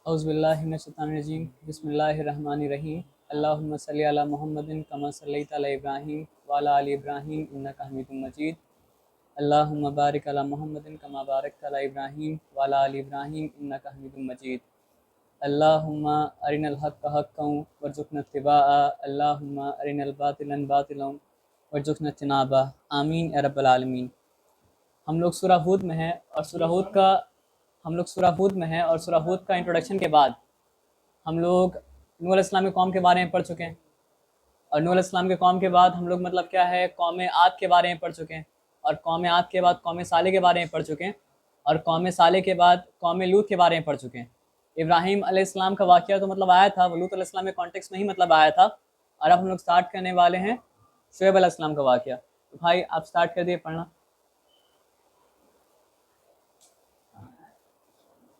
औज़ुबिल्लाहि मिनश्शैतानिर्रजीम बिस्मिल्लाहिर्रहमानिर्रहीम अल्लाहुम्मा सल्लि अला मुहम्मदिन कमा सल्लैता अला इब्राहीम व अला आलि इब्राहीम इन्नका हमीदुम मजीद अल्लाहुम्मा बारिक अला मुहम्मदिन कमा बारकता अला इब्राहीम व अला आलि इब्राहीम इन्नका हमीदुम मजीद अल्लाहुम्मा अरिनल हक्का हक्कन वरज़ुक़ना इत्तिबाअ अल्लाहुम्मा अरिनल बातिला बातिलन वरज़ुक़ना इज्तनाबा आमीन या रब्बल आलमीन। हम लोग सूरह हूद में हैं और सूरह हूद का इंट्रोडक्शन के बाद हम लोग नूह अलैहिस्सलाम की कौम के बारे में पढ़ चुके हैं। और नूह अलैहिस्सलाम के कौम के बाद हम लोग मतलब क्या है कौम आद के बारे में पढ़ चुके हैं। और कौम आद के बाद कौम सालेह के बारे में पढ़ चुके हैं। और कौम सालेह के बाद कौम लूत के बारे में पढ़ चुके हैं। इब्राहीम अलैहिस्सलाम का वाक़या तो मतलब आया था, वो लूत अलैहिस्सलाम के कॉन्टेक्स्ट में ही मतलब आया था। और अब हम लोग स्टार्ट करने वाले हैं शुएब अलैहिस्सलाम का वाक़या। तो भाई आप स्टार्ट कर दिए पढ़ना।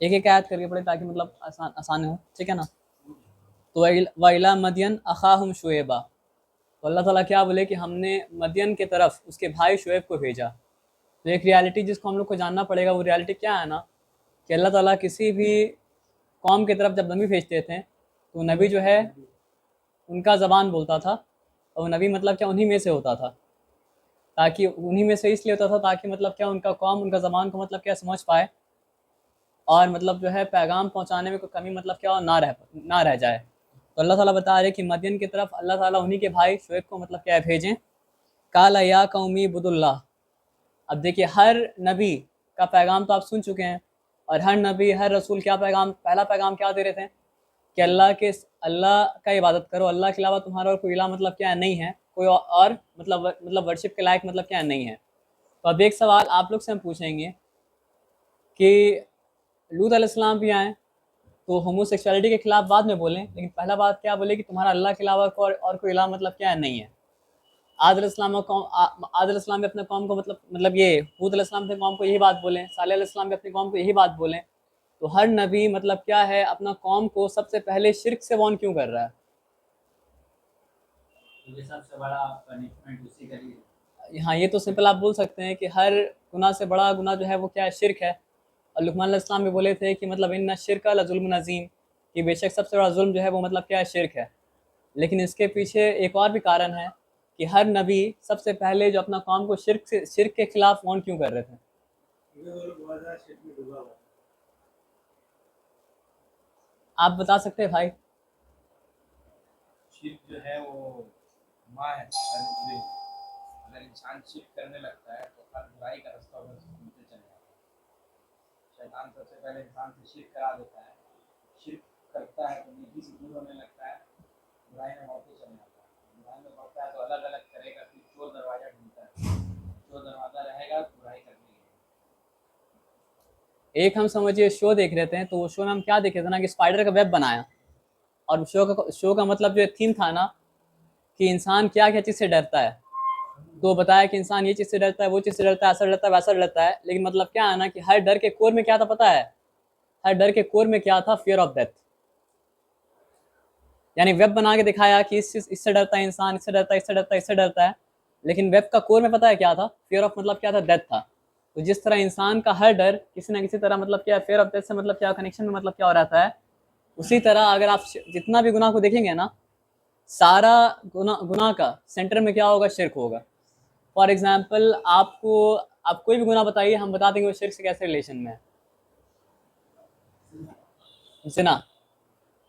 एक एक आयत करके पढ़े ताकि मतलब आसान हो, ठीक है ना। तो वइला मदियन अखाहुम शुएबा, तो अल्लाह ताला क्या बोले कि हमने मदियन के तरफ उसके भाई शुएब को भेजा। तो एक रियलिटी जिसको हम लोग को जानना पड़ेगा, वो रियलिटी क्या है ना कि अल्लाह ताला किसी भी कौम की तरफ जब नबी भेजते थे तो नबी जो है उनका ज़बान बोलता था। और नबी मतलब क्या उन्हीं में से होता था, ताकि उन्हीं में से इसलिए होता था ताकि मतलब क्या उनका कौम उनका ज़बान को मतलब क्या समझ पाए और मतलब जो है पैगाम पहुंचाने में कोई कमी मतलब क्या ना रह जाए। तो अल्लाह ताला बता रहे कि मदियन की तरफ अल्लाह ताला उन्हीं के भाई शुएब को मतलब क्या भेजें। काला या कौमी बुदुल्लाह। अब देखिए हर नबी का पैगाम तो आप सुन चुके हैं। और हर नबी हर रसूल क्या पहला पैगाम क्या दे रहे थे कि अल्लाह का इबादत करो, अल्लाह के अलावा तुम्हारा और कोई इलाह मतलब क्या नहीं है, कोई और मतलब वर्शिप के लायक मतलब क्या नहीं है। तो अब एक सवाल आप लोग से हम पूछेंगे कि लूत अलैहिस्सलाम भी आए तो होमोसेक्सुअलिटी के खिलाफ बाद में बोलें, लेकिन पहला बात क्या बोले कि तुम्हारा अल्लाह के अलावा और कोई इलाह मतलब क्या नहीं है। आद अलैहिस्सलाम भी अपने कौम को मतलब ये हूद अलैहिस्सलाम अपने कौम को यही बात बोलें, सालेह अलैहिस्सलाम भी अपनी कौम को यही बात बोलें। तो हर नबी मतलब क्या है अपना कौम को सबसे पहले शिर्क से वार्न क्यों कर रहा है? ये सबसे बड़ा पनिशमेंट उसी का लिए। हाँ, ये तो सिंपल आप बोल सकते हैं कि हर गुनाह से बड़ा गुनाह जो है वो क्या है, शिर्क है। और लुकमान अलैहिस्सलाम भी बोले थे कि मतलब इन्ना शिर्क लजुल्मुन अज़ीम, कि बेशक सबसे बड़ा जुल्म जो है वो मतलब क्या है, शिर्क है। लेकिन इसके पीछे एक और भी कारण है कि हर नबी सबसे पहले जो अपना कौम को शिर्क के खिलाफ वार्न क्यों कर रहे थे? आप बता सकते हैं भाई? शिर्क जो है वो माँ है अगर इंसान शिर्क करने लगता है तो हर बुराई का रास्ता उधर से घूमते चले जाता है। शैतान सबसे पहले इंसान से शिर्क करा देता है, शिर्क करता है तो नेकी से दूर होने लगता है, बुराई में बढ़ते चले जाता है। बुराई में बढ़ता है तो अलग अलग करेगा, फिर चोर दरवाजा ढूंढता है, चोर दरवाजा रहेगा तो बुराई करनी है। एक हम समझिए शो देख रहे थे, तो वो शो में हम क्या देख रहे थे ना कि स्पाइडर का वेब बनाया। और शो का मतलब जो थीम था ना कि इंसान क्या क्या चीज़ से डरता है। तो बताया कि इंसान ये चीज़ से डरता है, वो चीज़ से डरता है, ऐसा डरता है, वैसा डरता है। लेकिन मतलब क्या है ना कि हर डर के कोर में क्या था पता है? हर डर के कोर में क्या था? Fear of death. यानी वेब बना के दिखाया कि इससे डरता है इंसान, इससे डरता है, इससे डरता है, इससे डरता है। लेकिन वेब का कोर में पता है क्या था? फियर ऑफ मतलब क्या था? डेथ था। तो जिस तरह इंसान का हर डर किसी ना किसी तरह मतलब क्या फियर ऑफ डेथ से मतलब क्या कनेक्शन में मतलब क्या हो रहता है, उसी तरह अगर आप जितना भी गुनाह को देखेंगे ना, सारा गुनाह का सेंटर में क्या होगा? शिर्क होगा। फॉर एग्जाम्पल आप कोई भी गुनाह बताइए, हम बता देंगे वो शिर्क से कैसे रिलेशन में है। जिना,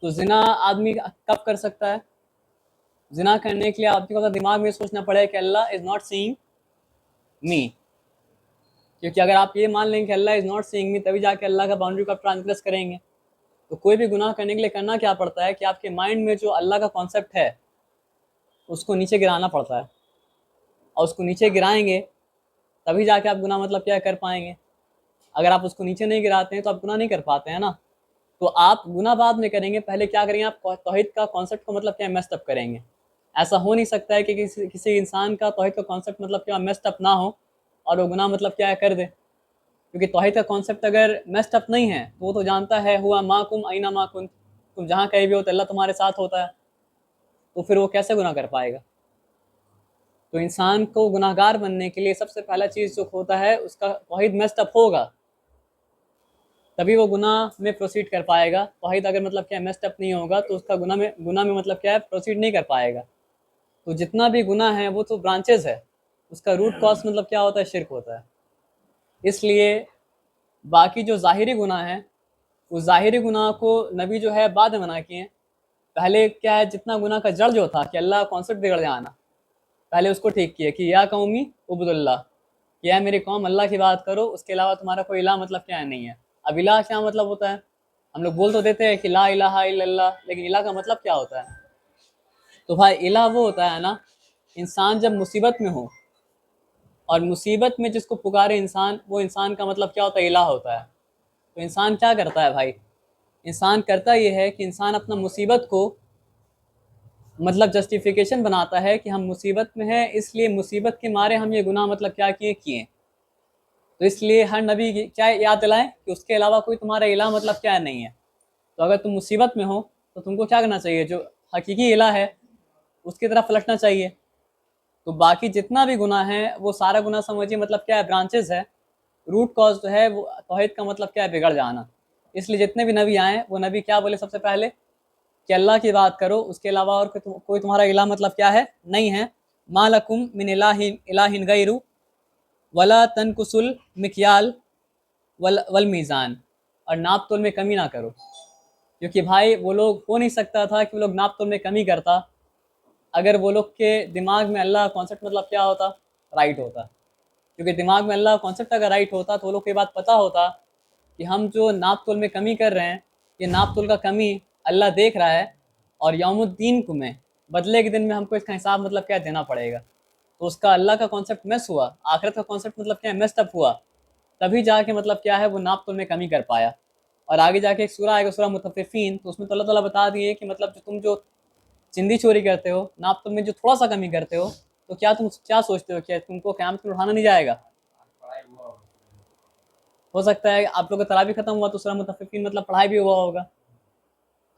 तो जिना आदमी कब कर सकता है? जिना करने के लिए आदमी को दिमाग में सोचना पड़ेगा कि अल्लाह इज नॉट सीइंग मी। क्योंकि अगर आप ये मान लेंगे कि अल्लाह इज़ नॉट सीइंग मी, तभी जाके अल्लाह का बाउंड्री को आप ट्रांसग्रेस करेंगे। तो कोई भी गुनाह करने के लिए करना क्या पड़ता है कि आपके माइंड में जो अल्लाह का कॉन्सेप्ट है उसको नीचे गिराना पड़ता है, और उसको नीचे गिराएंगे तभी जाके आप गुनाह मतलब क्या कर पाएंगे। अगर आप उसको नीचे नहीं गिराते हैं तो आप गुनाह नहीं कर पाते हैं ना। तो आप गुनाह बाद में करेंगे, पहले क्या करेंगे, आप तौहीद का कॉन्सेप्ट को मतलब क्या मेस्ड अप करेंगे। ऐसा हो नहीं सकता है कि किसी इंसान का तौहीद का कॉन्सेप्ट मतलब क्या मेस्ड अप ना हो और वो गुनाह मतलब क्या कर दे। क्योंकि तौहीद का कॉन्सेप्ट अगर मेस्ड अप नहीं है तो वो तो जानता है हुआ माकुम आइना माकुन, तुम जहाँ कहीं भी हो तो अल्लाह तुम्हारे साथ होता है, तो फिर वो कैसे गुनाह कर पाएगा। तो इंसान को गुनाहगार बनने के लिए सबसे पहला चीज़ जो होता है उसका तौहीद मेस्ड अप होगा, तभी वो गुनाह में प्रोसीड कर पाएगा। तौहीद अगर मतलब क्या मेस्ड अप नहीं होगा तो उसका गुनाह में मतलब क्या है प्रोसीड नहीं कर पाएगा। तो जितना भी गुनाह है वो तो ब्रांचेस है, उसका रूट कॉज मतलब क्या होता है, शिर्क होता है। इसलिए बाकी जो ज़ाहिरी गुनाह है उस ज़ाहिरी गुनाह को नबी जो है बाद में मना किए हैं। पहले क्या है, जितना गुनाह का जड़ जो था कि अल्लाह कॉन्सेप्ट बिगड़ जाना, पहले उसको ठीक किया कि या कौमी उबुदुल्लाह, कि या मेरी कौम अल्लाह की बात करो, उसके अलावा तुम्हारा कोई इलाह मतलब क्या है नहीं है। अब इलाह क्या मतलब होता है, हम लोग बोल तो देते हैं कि ला इलाहा इल्लल्लाह, लेकिन इलाह का मतलब क्या होता है। तो भाई इलाह वो होता है ना, इंसान जब मुसीबत में हो और मुसीबत में जिसको पुकारे इंसान, वो इंसान का मतलब क्या होता है, इलाह होता है। तो इंसान क्या करता है भाई, इंसान करता ये है कि इंसान अपना मुसीबत को मतलब जस्टिफिकेशन बनाता है कि हम मुसीबत में हैं, इसलिए मुसीबत के मारे हम ये गुनाह मतलब क्या किए किए। तो इसलिए हर नबी की क्या याद दिलाएं कि उसके अलावा कोई तुम्हारा इलाह मतलब क्या नहीं है। तो अगर तुम मुसीबत में हो तो तुमको क्या करना चाहिए, जो हकीकी इलाह है उसकी तरफ पलटना चाहिए। तो बाकी जितना भी गुनाह है वो सारा गुनाह समझिए मतलब क्या है, ब्रांचेस है। रूट कॉज जो है वो तौहीद का मतलब क्या है, बिगड़ जाना। इसलिए जितने भी नबी आए वो नबी क्या बोले सबसे पहले कि अल्लाह की बात करो, उसके अलावा और कोई तुम्हारा इलाह मतलब क्या है नहीं है। मा लकुम मिन इलाहिन गैरु वला तनकुसुल मिक्याल वल मीज़ान, और नाप तोल में कमी ना करो। क्योंकि भाई वो लोग हो नहीं सकता था कि वो लोग नाप तोल में कमी करता अगर वो लोग के दिमाग में अल्लाह कॉन्सेप्ट मतलब क्या होता, राइट होता। क्योंकि दिमाग में अल्लाह कॉन्सेप्ट अगर राइट होता तो वो लोग को ये बात पता होता कि हम जो नाप तोल में कमी कर रहे हैं, ये नाप तोल का कमी अल्लाह देख रहा है, और यौमुद्दीन को में बदले के दिन में हमको इसका हिसाब मतलब क्या देना पड़ेगा। तो उसका अल्लाह का कॉन्सेप्ट मिस हुआ, आखिरत का कॉन्सेप्ट मतलब क्या मेस्ड अप हुआ, तभी जाके मतलब क्या है वो नाप तोल में कमी कर पाया। और आगे जाके एक सूरा आएगा, सूरा मुतफ़िफ़ीन, तो उसमें तो अल्लाह ताला बता दिए कि मतलब जो तुम जो चिंदी चोरी करते हो, नाप तोल में जो थोड़ा सा कमी करते हो, तो क्या तुम क्या सोचते हो कि तुमको क़यामत में उठाना नहीं जाएगा। पढ़ाई हुआ होगा। हो सकता है आप लोग का तरावी खत्म हुआ तो सूरा मुतफ़िफ़ीन मतलब पढ़ाई भी हुआ होगा।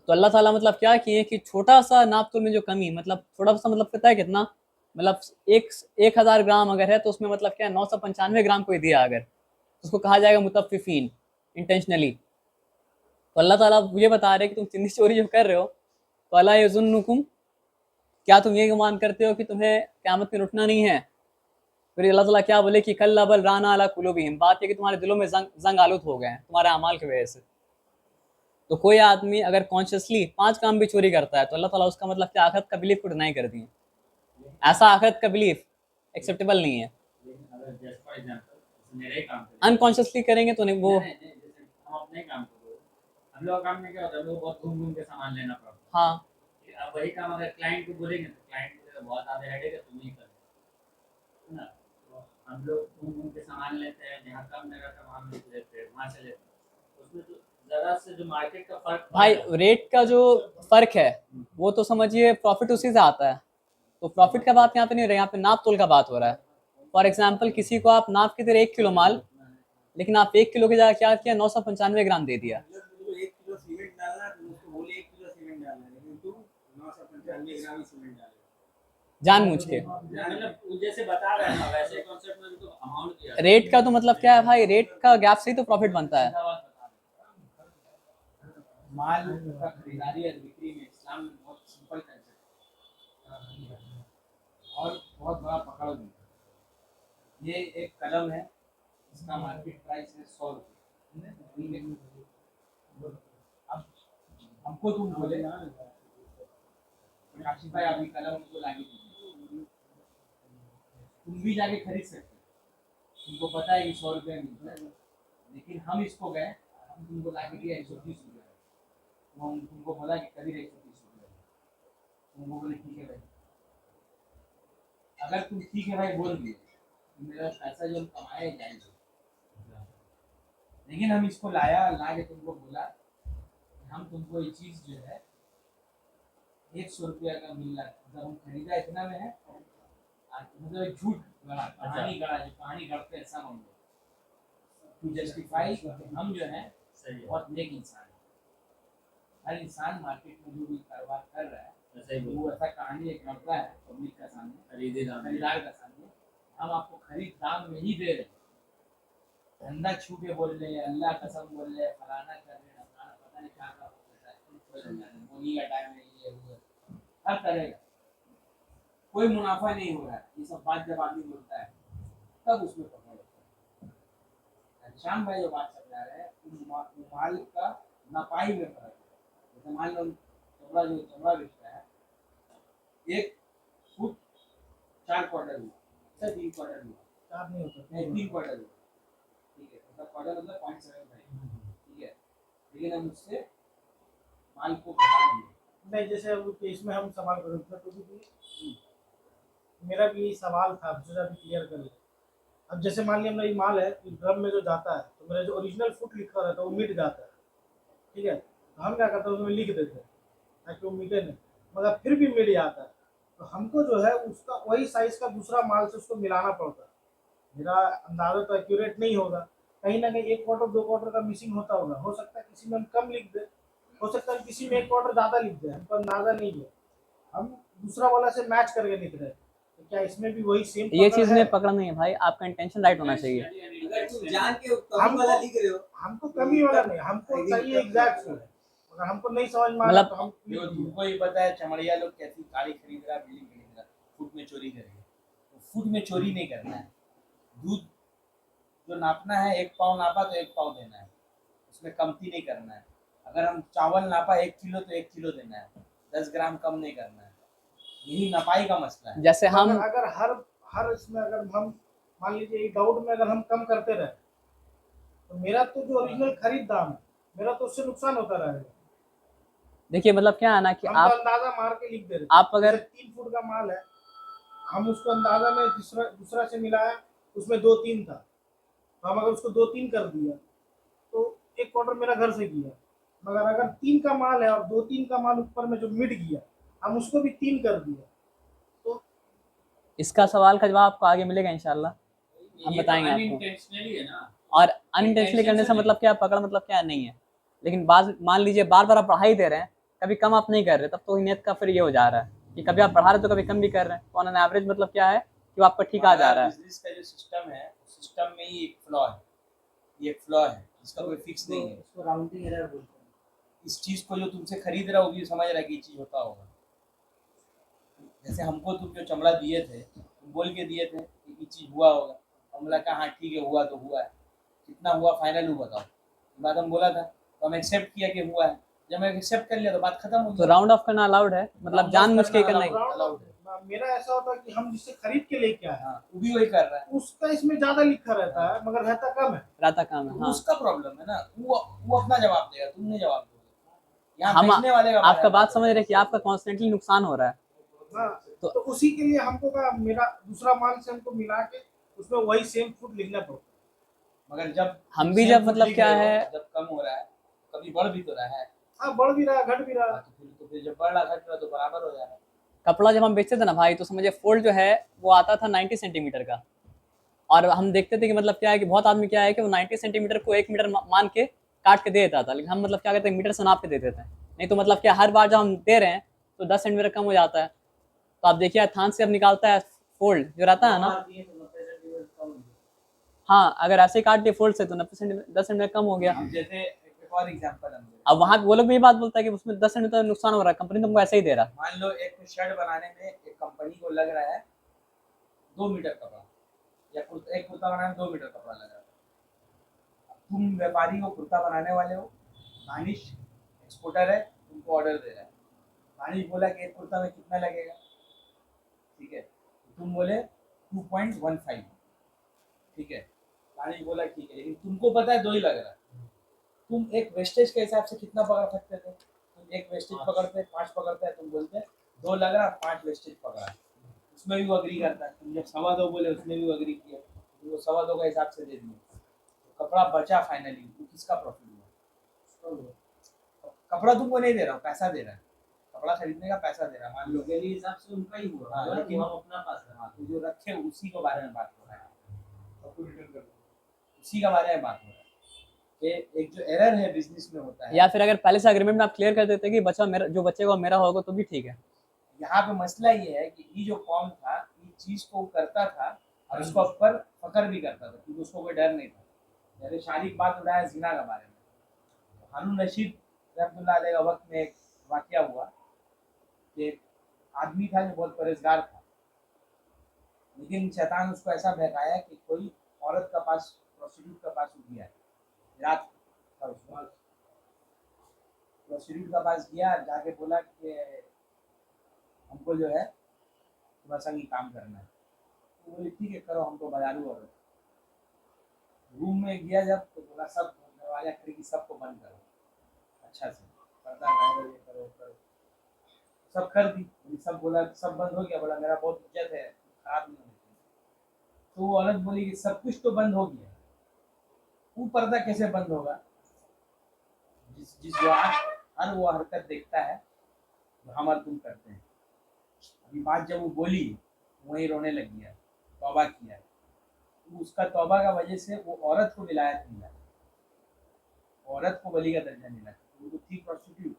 तो अल्लाह ताला मतलब क्या किए कि छोटा सा नाप तोल में जो कमी, मतलब थोड़ा सा मतलब पता है कितना, मतलब एक 1000 ग्राम अगर है तो उसमें मतलब क्या 995 ग्राम कोई दिया अगर, तो उसको कहा जाएगा मुतफ़िफ़ीन इंटेंशनली। तो अल्लाह ताला ये बता रहे हैं कि तुम चिंदी चोरी जो कर रहे हो, तो अला यज़ुन्नुकुम, क्या तुम ये गुमान करते हो कि तुम्हें क़यामत में उठना नहीं है। फिर अल्लाह ताला क्या बोले कि कल्ला बल राना अला कुलूबिहिम, बात है कि तुम्हारे दिलों में जंग आलूद हो गए हैं तुम्हारे अमाल की वजह से। तो कोई आदमी अगर कॉन्शियसली 5 काम भी चोरी करता है तो अल्लाह ताला उसका मतलब क्या आखिरत का बिलीफ को डिनाई कर दिए। ऐसा आखिरत का बिलीफ एक्सेप्टेबल नहीं है। लेकिन अगर जस्ट फॉर एग्जांपल जैसे मेरा ही काम है, अनकॉन्शियसली करेंगे तो नहीं वो। जैसे हम अपने काम को, हम लोग का काम में क्या होता है, हम लोग बहुत घूम घूम के सामान लेना पड़ता है। हाँ, अब वही काम अगर क्लाइंट को बोलेंगे तो क्लाइंट को बहुत ज़्यादा हेडेक है, तुम ही कर, है ना। तो हम लोग घूम घूम के सामान लेते हैं, जहाँ कम जगह का वहाँ लेते हैं, वहाँ से लेते हैं। उसमें तो ज़रा से जो मार्केट का फर्क भाई रेट का जो फर्क है वो तो समझिए प्रॉफिट उसी से आता है। तो प्रॉफिट का बात यहाँ पे नहीं हो रहा है, यहाँ पे नाप तोल का बात हो रहा है। फॉर एग्जाम्पल किसी को आप नाप के दे रहे 1 किलो माल, लेकिन आप 1 किलो की जगह क्या किया 995 ग्राम दे दिया। तो 1 किलो सीमेंट डालना है, तो उसको बोले 1 किलो सीमेंट डालना है, लेकिन तू 995 ग्राम ही सीमेंट डालेगा जानबूझ के। मतलब जैसे बता रहे हैं ना, वैसे कॉन्सेप्ट में भी तो अमाउंट दिया है। रेट का तो मतलब क्या है भाई, रेट का गैप से ही तो प्रॉफिट बनता है। माल का खरीदारी और बिक्री में इस्लाम में बहुत सिंपल कंसेप्ट है और बहुत बड़ा पकड़ भी है। ये एक कलम है, इसका मार्केट प्राइस है 100 रुपये। अब हमको तुम बोले काशिफ भाई अभी कलम हमको लाके दीजिए, तुम भी जाके खरीद सकते हो, तुमको पता है कि 100 रुपये मिलता है, लेकिन हम इसको गए, हम तुमको ला के दिया 130 रुपये, तो हम तुमको बोला कि कभी 130 रुपये, तुमको बोले ठीक है भाई। अगर तुम ठीक है भाई बोल दिए तो मेरा पैसा जो हम कमाए जाएंगे, लेकिन हम इसको ला के तुमको बोला कि हम तुमको ये चीज़ जो है 100 रुपया का मिल रहा है, मतलब हम खरीदा इतना में है, मतलब एक झूठ गढ़ा, कहानी गढ़ा, जो कहानी गढ़ते हैं ऐसा हम टू जस्टिफाई हम जो है बहुत नेक इंसान है। हर इंसान मार्केट में जो भी कारोबार कर रहा है वो ऐसा कहानी एक गढ़ता है पब्लिक का सामने, खरीदार का सामने, हम आपको खरीद दाम में ही दे रहे हैं, धंधा छू के बोल रहे हैं, अल्लाह कसम बोल रहे हैं, फलाना कर रहे हैं, फलाना पता नहीं क्या होता है, बोनी का टाइम है, ये हर तरह का कोई मुनाफा नहीं हो रहा है, ये सब बात जब आदमी बोलता है तब उसमें पकड़ होता है। श्याम भाई जो बात समझा रहे हैं माल का नपाई में फर्क है। जैसे मान लो चमड़ा बेचता है, 1 फुट 4 क्वार्टर हुआ, 3 क्वार्टर हुआ, 4 नहीं होता, नहीं 3 क्वार्टर हुआ, ठीक है, मतलब क्वार्टर मतलब 0.75, ठीक है, लेकिन हम उससे माल को घटा देंगे। नहीं, जैसे वो केस में हम सवाल करेंगे तो मेरा भी यही सवाल था, सोचा भी क्लियर कर ले। अब जैसे मान लिया मेरा ये माल है, ड्रम में जो जाता है तो मेरा जो ओरिजिनल फुट लिखा रहता है वो मिट जाता है, ठीक है, तो हम क्या करते हैं उसमें लिख देते हैं ताकि वो मिटे नहीं, मगर फिर भी मिट जाता है, तो हमको जो है उसका वही साइज का दूसरा माल से उसको मिलाना पड़ता है। मेरा अंदाजा तो एक्यूरेट नहीं होगा, कहीं ना कहीं 1 क्वार्टर 2 क्वार्टर का मिसिंग होता होगा, हो सकता है किसी में हम कम लिख दे, हो सकता है किसी में 1 क्वार्टर ज़्यादा लिख दे, हमको अंदाजा नहीं है, हम दूसरा वाला से मैच करके लिख रहे हैं, तो क्या इसमें भी वही सेम ये चीज़ में पकड़ नहीं है भाई, आपका इंटेंशन राइट होना चाहिए। अगर तुम जान के कमी वाला लिख रहे हो, हमको कमी वाला नहीं, हमको चाहिए एग्जैक्ट फुट, अगर हमको नहीं समझ में आ रहा मतलब तो हम देखो तुमको ही पता है चमड़िया लोग कैसी गाड़ी खरीद रहा, बिल्डिंग खरीद रहा, फुट में चोरी करेंगे, तो फुट में चोरी नहीं करना है, दूध जो नापना है 1 पाव नापा तो 1 पाव देना है, उसमें कमती नहीं करना है। अगर हम चावल नापा 1 किलो तो 1 किलो देना है, 10 ग्राम कम नहीं करना है, यही नपाई का मसला है। जैसे हम अगर हर इसमें अगर हम मान लीजिए डाउट में अगर हम कम करते रहे तो मेरा तो जो ओरिजिनल खरीद दाम है मेरा तो उससे नुकसान होता रहेगा। देखिए मतलब क्या है ना कि हम तो अंदाजा मार के लिख दे रहे, आप अगर 3 फुट का माल है, हम उसको अंदाजा में दूसरा से मिलाया, उसमें 2-3 था, तो हम अगर उसको 2-3 कर दिया तो 1 क्वार्टर मेरा घर से गया, मगर अगर 3 का माल है और 2-3 का माल ऊपर में जो मिट गया हम उसको भी 3 कर दिया, तो इसका सवाल का जवाब आपको आगे मिलेगा इंशाल्लाह, हम बताएंगे आपको। अनइंटेंशनली है ना, और अनइंटेंशनली करने से मतलब क्या, पकड़ मतलब क्या नहीं है, लेकिन मान लीजिए बार बार आप बढ़ाई दे रहे हैं, कभी कम आप नहीं कर रहे, तब तो नियत का फिर ये हो जा रहा है कि कभी आप बढ़ा रहे तो कभी कम भी कर रहे हैं, तो ऑन एन एवरेज मतलब क्या है कि वो आपका ठीक आ जा रहा है। बिजनेस का जो सिस्टम है, सिस्टम में ही एक फ्लॉ है, ये फ्लॉ है, इसका कोई फिक्स नहीं है, इसको राउंडिंग एरर बोलते हैं। इस चीज को जो तुमसे खरीद रहा हो भी समझ रहा है कि ये चीज होता होगा। जैसे हमको तुम जो चमड़ा दिए थे, तुम बोल के दिए थे कि ये चीज हुआ होगा, हम बोला कहा हाँ ठीक है हुआ तो हुआ है, कितना हुआ फाइनल हुआ बताओ, ये बात हम बोला था, तो हम एक्सेप्ट किया कि हुआ है, जब मैं एक्सेप्ट कर लिया तो बात खत्म हो तो गई। राउंड ऑफ करना अलाउड है, मतलब जानबूझ के करना ही। allowed है। मेरा ऐसा होता है कि हम जिससे खरीद के लेके आए हाँ वो भी वही कर रहा है, उसका इसमें ज्यादा लिखा रहता है मगर रहता कम है, रहता काम है। हाँ उसका प्रॉब्लम है ना, वो अपना जवाब देगा, तुम नहीं जवाब दोगे, यहाँ हम बेचने वाले का आपका बात समझ रहे कि आपका कॉन्स्टेंटली नुकसान हो रहा है। हाँ, तो उसी के लिए हमको का मेरा दूसरा माल से हमको मिला के उसमें वही सेम फूड लिखना पड़ता है। मगर जब हम भी same जब food मतलब लिख क्या रहे हो, है, जब कम हो रहा है कभी बढ़ भी तो रहा है, हाँ बढ़ भी रहा घट भी रहा। तो फिर जब बढ़ रहा घट रहा तो बराबर हो जा रहा है। कपड़ा जब हम बेचते थे ना भाई, तो समझे फोल्ड जो है वो आता था 90 सेंटीमीटर का, और हम देखते थे कि मतलब क्या है कि बहुत आदमी क्या है कि वो 90 सेंटीमीटर को 1 मीटर मान के काट के दे देता था, लेकिन हम मतलब क्या कहते हैं मीटर से नाप के देते थे, नहीं तो मतलब क्या हर बार जब हम दे रहे हैं तो 10 सेंटीमीटर कम हो जाता है। तो आप देखिए थान से अब निकालता है फोल्ड जो रहता है ना, हाँ अगर ऐसे काट दिए फोल्ड से तो 90 सेंटीमीटर 10 सेंटीमीटर कम हो गया। अब जैसे एक और एग्जांपल हम अब वहाँ वो लोग भी ये बात बोलता है कि उसमें 10 सेंटीमीटर नुकसान हो रहा है, कंपनी तुमको ऐसे ही दे रहा है। मान लो एक शर्ट बनाने में एक कंपनी को लग रहा है 2 मीटर कपड़ा, या एक कुर्ता बनाने में 2 मीटर कपड़ा लग रहा है, तुम व्यापारी को कुर्ता बनाने वाले हो, दानिश एक्सपोर्टर है, तुमको ऑर्डर दे रहा है, दानिश बोला कि एक कुर्ता में कितना लगेगा, ठीक है, तुम बोले 2.15, ठीक है, रानी बोला ठीक है, लेकिन तुमको पता है 2 ही लग रहा है। तुम एक वेस्टेज के हिसाब से कितना पकड़ सकते थे? तुम एक वेस्टेज पकड़ते, 5 पकड़ते हैं, तुम बोलते 2 लग रहा, 5 वेस्टेज पकड़ा, उसमें भी वो अग्री करता है। तुम जब 2.25 बोले उसमें भी वो अग्री किया, वो 2.25 का हिसाब से दे दिए, तो कपड़ा बचा फाइनली, तो किसका प्रॉफिट हुआ? कपड़ा तुमको नहीं दे रहा हूँ, पैसा दे रहा है, कपड़ा खरीदने का पैसा दे रहा है, मान लो लीगली हिसाब से उनका ही हुआ, हाँ, लेकिन लेकिन हम अपना पास रखा। हाँ, तो जो रखे उसी के बारे में बात हो रहा है, सबको रिटर्न कर दो। उसी का बारे में बात हो रहा है कि एक जो एरर है बिजनेस में होता है, या फिर अगर पहले से एग्रीमेंट में आप क्लियर कर देते कि बच्चा मेरा, जो बच्चे को मेरा होगा तो भी ठीक है। यहाँ पे मसला ये है कि ये जो कौम था, ये चीज को करता था और उसको ऊपर फकर भी करता था, क्योंकि उसको कोई डर नहीं था। जैसे शादी की बात उठाया जिना के बारे में, तो हारून रशीद रहमतुल्लाह अलैह का वक्त में एक वाकया हुआ कि एक आदमी था जो बहुत परहेजगार था, लेकिन शैतान उसको ऐसा बहकाया कि कोई औरत का पास, प्रोस्टिट्यूट का पास गया, रात था उसको, प्रोस्टिट्यूट का पास गया, जाके बोला कि हमको जो है तुम्हारे संग ही काम करना है। तो बोले ठीक है करो, हमको बाजारू औरत। रूम में गया जब, तो बोला सब दरवाजा खिड़की सबको बंद करो अच्छा से, पर्दा करो, ये करो करो, सब कर दी। सब बोला, सब बंद हो गया, बोला मेरा बहुत इज्जत है, खराब नहीं होनी चाहिए। तो वो औरत बोली कि सब कुछ तो बंद हो गया, वो पर्दा कैसे बंद होगा? जिस जिस जो हर वो हरकत देखता है जो हम और तुम करते हैं। अभी बात जब वो बोली, वहीं रोने लग गया, तौबा किया, तो उसका तौबा का वजह से वो औरत को विलायत मिला, औरत को वली का दर्जा मिला। वो तो थी प्रोस्टिट्यूट,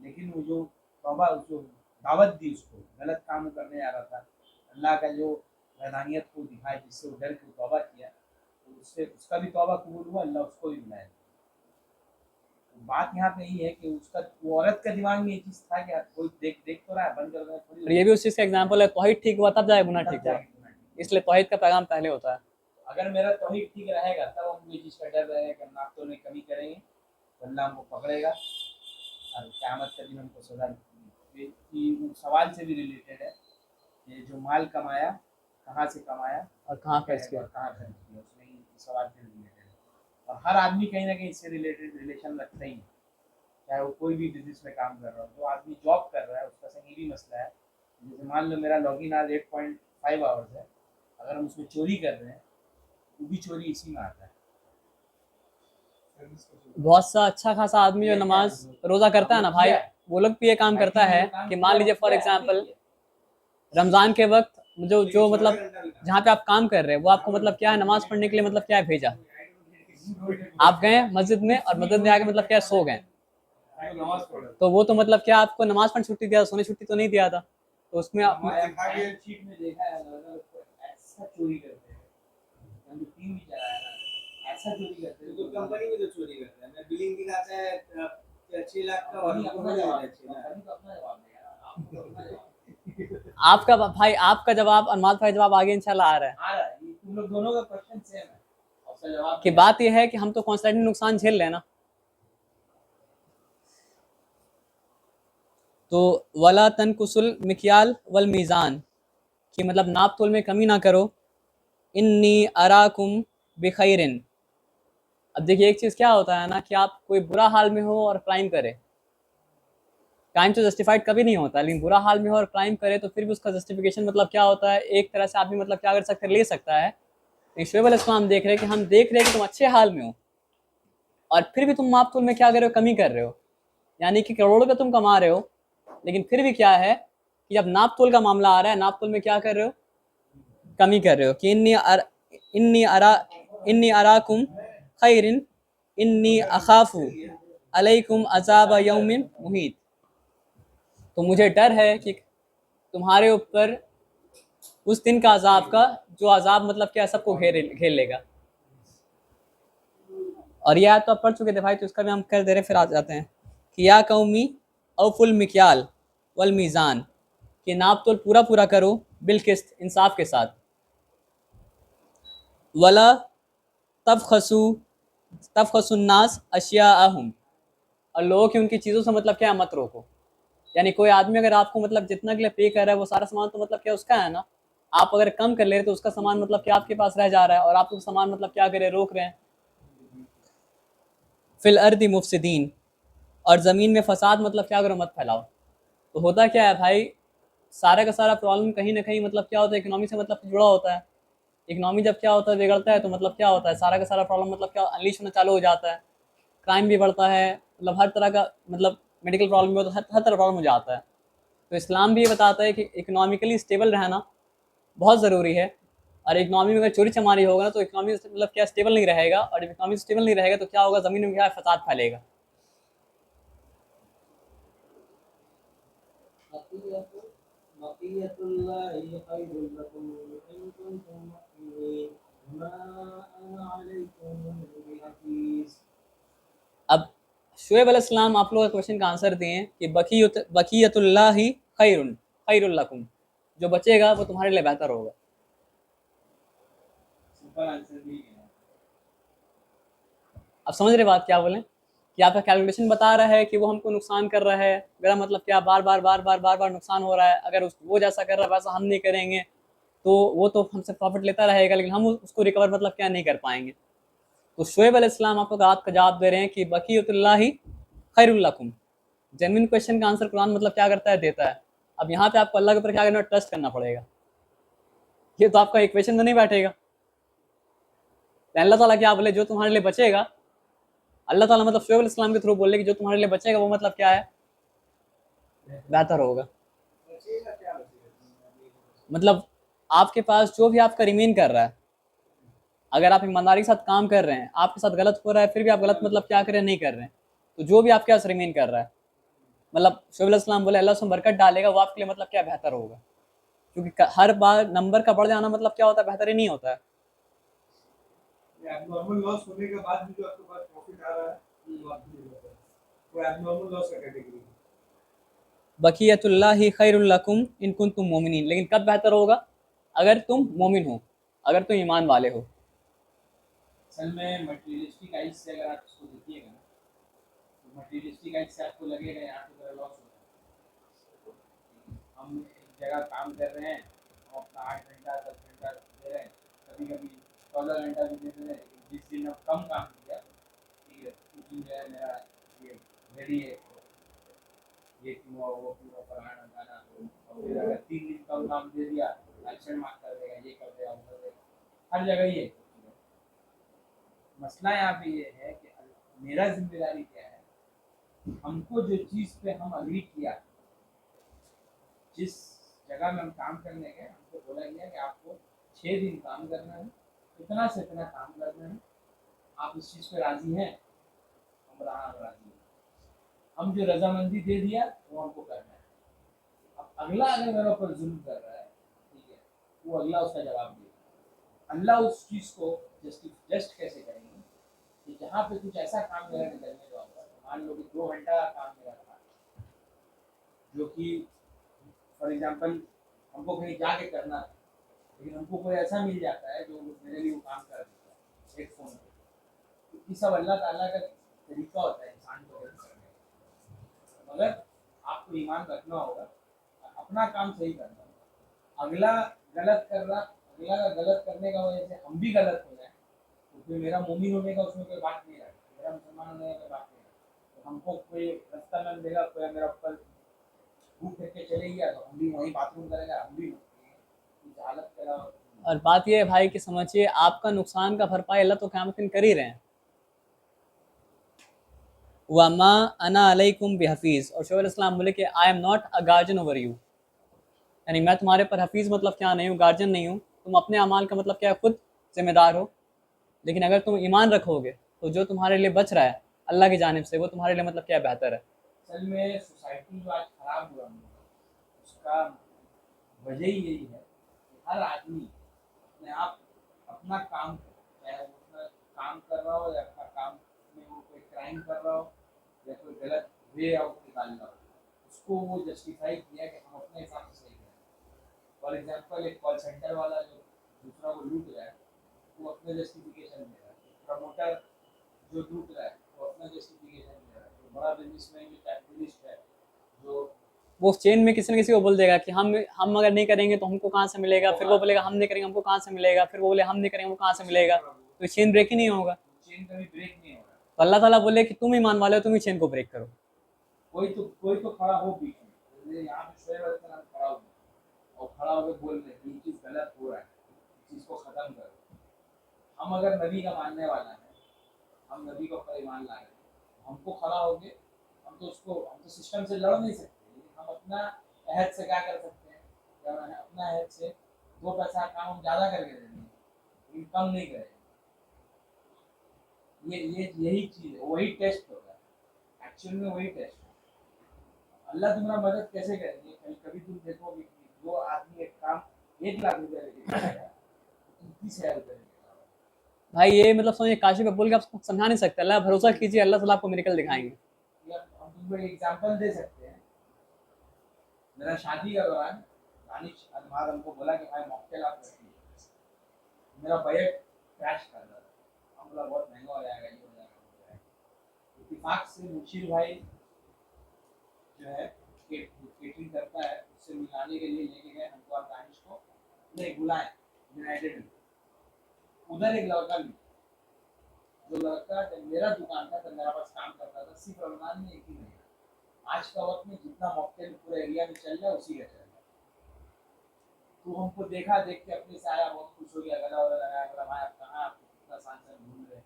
लेकिन वो जो तौबा, जो दावत दी उसको, गलत काम करने जा रहा था, अल्लाह का जो वैधानियत को दिखाया जिससे वो डर के तौबा किया, तो उससे उसका भी तौबा कबूल हुआ, अल्लाह उसको भी मिलाया। तो बात यहाँ पे यही है कि उसका, वो औरत का दिमाग में ये चीज़ था कि कोई देख देख तो रहा है, बंद कर दो थोड़ी, और ये भी उस चीज़ का एग्जाम्पल है, तौहीद ठीक हुआ तब जाए गुनाह तब ठीक हुआ, जाके गुनाह ठीक। इसलिए तौहीद का पैगाम पहले होता है। अगर मेरा तौहीद ठीक रहेगा तब हम ये चीज़ का डर रहेगा कि हम नाफ्तों में कमी करेंगे तो अल्लाह हमको पकड़ेगा और क़यामत के दिन हमको सजा देगी। ये सवाल से भी रिलेटेड है, ये जो माल कमाया कहाँ से कमाया और कहाँ खर्च किया। और कहाँ खर्च किया, उसमें ही सवाल से रिलेटेड है। और हर आदमी कहीं ना कहीं इससे रिलेटेड रिलेशन रखता ही है, चाहे वो कोई भी बिजनेस में काम कर रहा हो। जो आदमी जॉब कर रहा है उसका संग ये भी मसला है, जैसे मान लो मेरा लॉगिन आज 8.5 आवर्स है, अगर हम उसमें चोरी कर रहे हैं, वो भी चोरी इसी में आता है। बहुत सा अच्छा खासा आदमी जो नमाज रोज़ा करता है ना भाई, वो लोग भी ये काम करता है कि मान लीजिए फॉर एग्जांपल रमज़ान के वक्त जो जो मतलब जहाँ पे आप काम कर रहे हैं वो आपको मतलब क्या है, नमाज पढ़ने के लिए मतलब क्या है भेजा, आप गए मस्जिद में और मस्जिद में आके मतलब क्या सो गए, तो वो तो मतलब क्या आपको नमाज पढ़ने छुट्टी दिया, सोने छुट्टी तो नहीं दिया था, तो उसमें आप हमारे चीट में देखा है ऐसा चोरी करते हैं, हम जो टीम भी चलाया ना, ऐसा चोरी करते हैं। तो कंपनी में जो चोरी करते हैं, मैं बिलिंग दिखाता है 6 लाख का और कंपनी हमको अपना मिल जवाब जाता है 6 देगा, लाख। कंपनी तो अपना जवाब देगा ना, आपको अपना जवाब आपका भाई आपका जवाब अनमाद भाई जवाब आगे इंशाल्लाह आ रहा है आ रहा है। ये तुम लोग दोनों का क्वेश्चन सेम है, उसका जवाब कि बात यह है कि हम तो कॉन्स्टेंटली नुकसान झेल रहे हैं ना। तो वला तनकुसुल मिक्याल वल मीज़ान, कि मतलब नाप तोल में कमी ना करो। इन्नी अराकुम बिखैरिन, अब देखिए एक चीज़ क्या होता है ना कि आप कोई बुरा हाल में हो और क्राइम करे, क्राइम तो जस्टिफाइड कभी नहीं होता, लेकिन बुरा हाल में हो और क्राइम करे तो फिर भी उसका जस्टिफिकेशन मतलब क्या होता है, एक तरह से आदमी मतलब क्या कर सकते ले सकता है। शुएब अलैहिस्सलाम देख रहे हैं कि हम देख रहे हैं कि तुम अच्छे हाल में हो और फिर भी तुम माप तोल में क्या कर रहे हो, कमी कर रहे हो, यानी कि करोड़ों रुपये तुम कमा रहे हो, लेकिन फिर भी क्या है कि जब नाप तोल का मामला आ रहा है, नाप तोल में क्या कर रहे हो, कमी कर रहे हो। कि इन्नी अराकुम खैरिन इन्नी अखाफु अलैकुम अज़ाब यौमिन मुहीत, तो मुझे डर है कि तुम्हारे ऊपर उस दिन का अजाब का, जो अजाब मतलब क्या सबको घेर लेगा। और यह तो आप पढ़ चुके थे भाई, तो इसका भी हम कर दे रहे, फिर आ जाते हैं कि या कौमी अवफुल मिक्याल वल मीज़ान, कि नाप तोल पूरा पूरा करो बिलकिस्त, इंसाफ के साथ। वला तबखसुन्नास अशियाअहुम, और लोगों की उनकी चीज़ों से मतलब क्या मत रोको, यानी कोई आदमी अगर आपको मतलब जितना के लिए पे कर रहा है वो सारा सामान तो मतलब क्या उसका है ना, आप अगर कम कर ले रहे तो उसका सामान मतलब क्या आपके पास रह जा रहा है और आप उसका सामान मतलब क्या करें, रोक रहे हैं। फिल अर्दी मुफसिदीन, और ज़मीन में फसाद मतलब क्या करो, मत फैलाओ। तो होता क्या है भाई, सारा का सारा प्रॉब्लम कहीं ना कहीं मतलब क्या होता है, इकोनॉमी से मतलब जुड़ा होता है। इकोनॉमी जब क्या होता है, बिगड़ता है, तो मतलब क्या होता है, सारा का सारा प्रॉब्लम मतलब क्या अनलीश होना चालू हो जाता है। क्राइम भी बढ़ता है, मतलब हर तरह का मतलब मेडिकल प्रॉब्लम भी होता है, हर तरह प्रॉब्लम हो जाता है। तो इस्लाम भी ये बताता है कि इकोनॉमिकली स्टेबल रहना बहुत ज़रूरी है। और इकोनॉमी में अगर चोरी चमारी होगा ना तो इकोनॉमी मतलब क्या स्टेबल नहीं रहेगा, और जब इकोनॉमी स्टेबल नहीं रहेगा तो क्या होगा, ज़मीन में क्या है, फसाद फैलेगा। बक़ियतुल्लाहि खैरुल लकुम इन कुंतुम मुमिनीन वमा अना अलैकुम बिहफ़ीज़। अब शुएब अलैहिस्सलाम आप लोग क्वेश्चन का आंसर दिए कि बक़ियतुल्लाहि खैरुल लकुम, जो बचेगा वो तुम्हारे लिए बेहतर होगा। सिंपल आंसर भी है। अब समझ रहे बात क्या बोले, कि आपका कैलकुलेशन बता रहा है कि वो हमको नुकसान कर रहा है, मेरा मतलब क्या बार बार नुकसान हो रहा है, अगर वो जैसा कर रहा है वैसा हम नहीं करेंगे तो वो तो हमसे प्रॉफिट लेता रहेगा, लेकिन हम उसको रिकवर मतलब क्या नहीं कर पाएंगे। तो शुएब अलैहिस्सलाम आपको बात का जवाब दे रहे हैं कि बक़ियतुल्लाहि खैरुल लकुम। जेन्युइन क्वेश्चन का आंसर कुरान मतलब क्या करता है, देता है। अब यहाँ पे आपको अल्लाह के ऊपर क्या करना, ट्रस्ट करना पड़ेगा। ये तो आपका इक्वेशन में नहीं बैठेगा। अल्लाह ताला क्या बोले, जो तुम्हारे लिए बचेगा, अल्लाह ताला मतलब शुएब अलैहिस्सलाम के थ्रू बोले कि जो तुम्हारे लिए बचेगा वो मतलब क्या है, बेहतर होगा। बचेगा क्या बचेगा? मतलब आपके पास जो भी आपका रिमेन कर रहा है, अगर आप ईमानदारी के साथ काम कर रहे हैं, आपके साथ गलत हो रहा है फिर भी आप गलत मतलब क्या कर रहे हैं, नहीं कर रहे हैं, तो जो भी आपके पास रिमेन कर रहा है, मतलब शुएब अलैहिस्सलाम बोले अल्लाह उसमें बरकत डालेगा, वो आपके लिए मतलब क्या बेहतर होगा। क्योंकि हर बार नंबर का बढ़ जाना मतलब क्या होता है, बेहतर ही नहीं होता है। एबनॉर्मल लॉस होने के बाद भी जो आपके पास प्रॉफिट आ रहा है वो आपके लिए बेहतर है। वो एबनॉर्मल लॉस का कैटेगरी है। बक़ियतुल्लाहि खैरुल लकुम इन कुंतुम मोमिनीन, लेकिन कब बेहतर होगा, अगर तुम मोमिन हो, अगर तुम ईमान वाले हो। असल में मटेरियलिस्टिक आइज से अगर आप इसको देखिएगा ना, तो मटेरियलिस्टिक आइज से आपको लगेगा यहाँ पे मेरा लॉस हो रहा है। हम एक जगह काम कर रहे हैं, हम अपना 8 घंटा 10 घंटा दे रहे हैं, कभी कभी 14 घंटा भी दे रहे हैं, जिस दिन हम कम काम किया, ठीक है, उस दिन जो है मेरा ये रेडी है, ये क्यों हुआ, वो क्यों हुआ, फलाना गाना। और फिर अगर 3 दिन कम काम दे दिया, एक्शन मार्क कर देगा, ये कर देगा, वो कर देगा, हर जगह ये। मसला यहाँ पे ये है कि मेरा जिम्मेदारी क्या है, हमको जो चीज़ पे हम अग्री किया, जिस जगह में हम काम करने गए, हमको बोला गया कि आपको 6 दिन काम करना है, इतना से इतना काम करना है, आप इस चीज़ पे राजी हैं, हम राजी हैं, हम जो रजामंदी दे दिया वो हमको करना है। अब अगला अगर मेरे ऊपर जुल्म कर रहा है, ठीक है, वो अगला उसका जवाब देगा। अल्लाह उस चीज़ को जस्ट कैसे करेंगे कि जहाँ पे कुछ ऐसा काम मेरा निकलने का होगा, मान लो कि 2 घंटा का काम मेरा था, जो कि फॉर एग्जांपल हमको कहीं जाके करना था, लेकिन हमको कोई ऐसा मिल जाता है जो मेरे लिए वो काम कर देता है एक फ़ोन पे। तो ये सब अल्लाह ताला का तरीका होता है इंसान को हेल्प करने का। मगर आपको ईमान रखना होगा, अपना काम सही करना होगा। अगला गलत कर रहा, अगला का गलत करने का वजह से हम भी गलत हो जाए, तो फिर मेरा मोमिन होने का उसमें कोई बात नहीं रहा, मेरा मुसलमान होने का बात नहीं रहा। तो हमको कोई रास्ता न मिलेगा, कोई मेरा ऊपर भूख फेंक के चले गया, तो हम भी वहीं बाथरूम करेंगे, हम भी इस हालत करा। और बात यह है भाई कि समझिए, आपका नुकसान का भरपाई अल्लाह तो क़यामत के दिन कर ही रहे हैं। वमा अना अलैकुम बिहफीज़, और शुएब अलैहिस्सलाम बोले कि I am not a guardian over you, यानी मैं तुम्हारे पर हफीज़ मतलब क्या नहीं हूँ, गार्जियन नहीं हूँ। तुम अपने अमाल का मतलब क्या, खुद जिम्मेदार हो। लेकिन अगर तुम ईमान रखोगे तो जो तुम्हारे लिए बच रहा है अल्लाह की जानिब से, वो तुम्हारे लिए मतलब क्या बेहतर है। असल में सोसाइटी जो आज खराब हुआ है, उसका वजह ही यही है कि हर आदमी अपने आप अपना काम करे, चाहे वो अपना काम कर रहा हो या अपना काम में वो कोई क्राइम कर रहा हो या कोई गलत वे आउट निकाल रहा हो, उसको वो जस्टिफाई किया कि हम अपने हिसाब से सही करें। फॉर एग्जाम्पल एक कॉल सेंटर वाला जो दूसरा को लूट रहा है, वो अपने जस्टिफिकेशन दे रहा है। प्रमोटर जो लूट रहा है वो अपना जस्टिफिकेशन दे रहा है। जो बड़ा बिजनेसमैन जो कैपिटलिस्ट है, जो वो चेन में किसी न किसी को बोल देगा कि हम अगर नहीं करेंगे तो हमको कहाँ से मिलेगा, फिर वो बोलेगा हम नहीं करेंगे हमको कहाँ से मिलेगा, फिर वो बोले हम नहीं करेंगे हमको कहाँ से मिलेगा, तो चेन ब्रेक ही नहीं होगा। चेन कभी ब्रेक नहीं होगा। तो अल्लाह ताला बोले कि तुम ईमान वाले हो, तुम ही चेन को ब्रेक करो। कोई तो खड़ा हो बीच में, जैसे यहाँ पे शोएब अलैहिस्सलाम खड़ा हो और खड़ा होकर बोल रहे हैं ये चीज़ गलत हो रहा है, इस चीज़ को ख़त्म करो। हम अगर नबी का मानने वाला है, हम नबी को पर ईमान ला रहे हैं, हमको खड़ा होगे, हम तो सिस्टम से लड़ नहीं सकते, लेकिन हम अपना अहद से क्या कर सकते हैं, क्या है, अपना अहद से 2 पैसा काम हम ज़्यादा करके देंगे, लेकिन कम नहीं करेंगे। यही चीज़ है, वही टेस्ट होता है, एक्चुअल में वही टेस्ट है। अल्लाह तुम्हारा मदद कैसे करेंगे? कभी तुम देखोगे कि 2 आदमी एक काम 1 लाख रुपया लेके करेगा, तुम 30,000 रुपये लेके करोगे। भाई ये मतलब समझिए काशिफ बोल के आप समझा नहीं सकते, अल्लाह भरोसा कीजिए, अल्लाह ताला आपको मिरेकल दिखाएंगे। या हम तुमको एक एग्जांपल दे सकते हैं। मेरा शादी का दौरान दानिश अजमार हमको बोला कि भाई मॉकटेल आप रखिए, मेरा बजट क्रैश कर रहा था, हम बोला बहुत महंगा हो जाएगा, ये हो जाएगा। इत्तेफाक से मुशीर भाई जो है केटरिंग करता है, उससे मिलाने के लिए लेके गए हमको और दानिश को, नहीं बुलाए यूनाइटेड में। उधर एक लड़का भी, जो लड़का जब मेरा दुकान था तब मेरा पास काम करता था, सिर्फ रमजान में 1 ही महीना। आज का वक्त में जितना मॉकटेल पूरे एरिया में चल रहा है उसी का चल रहा है। तो हमको देखा, देख के अपने से आया, बहुत खुश हो गया, गला वला लगाया, बोला भाई आप कहाँ, आपको कितना साल से घूम रहे।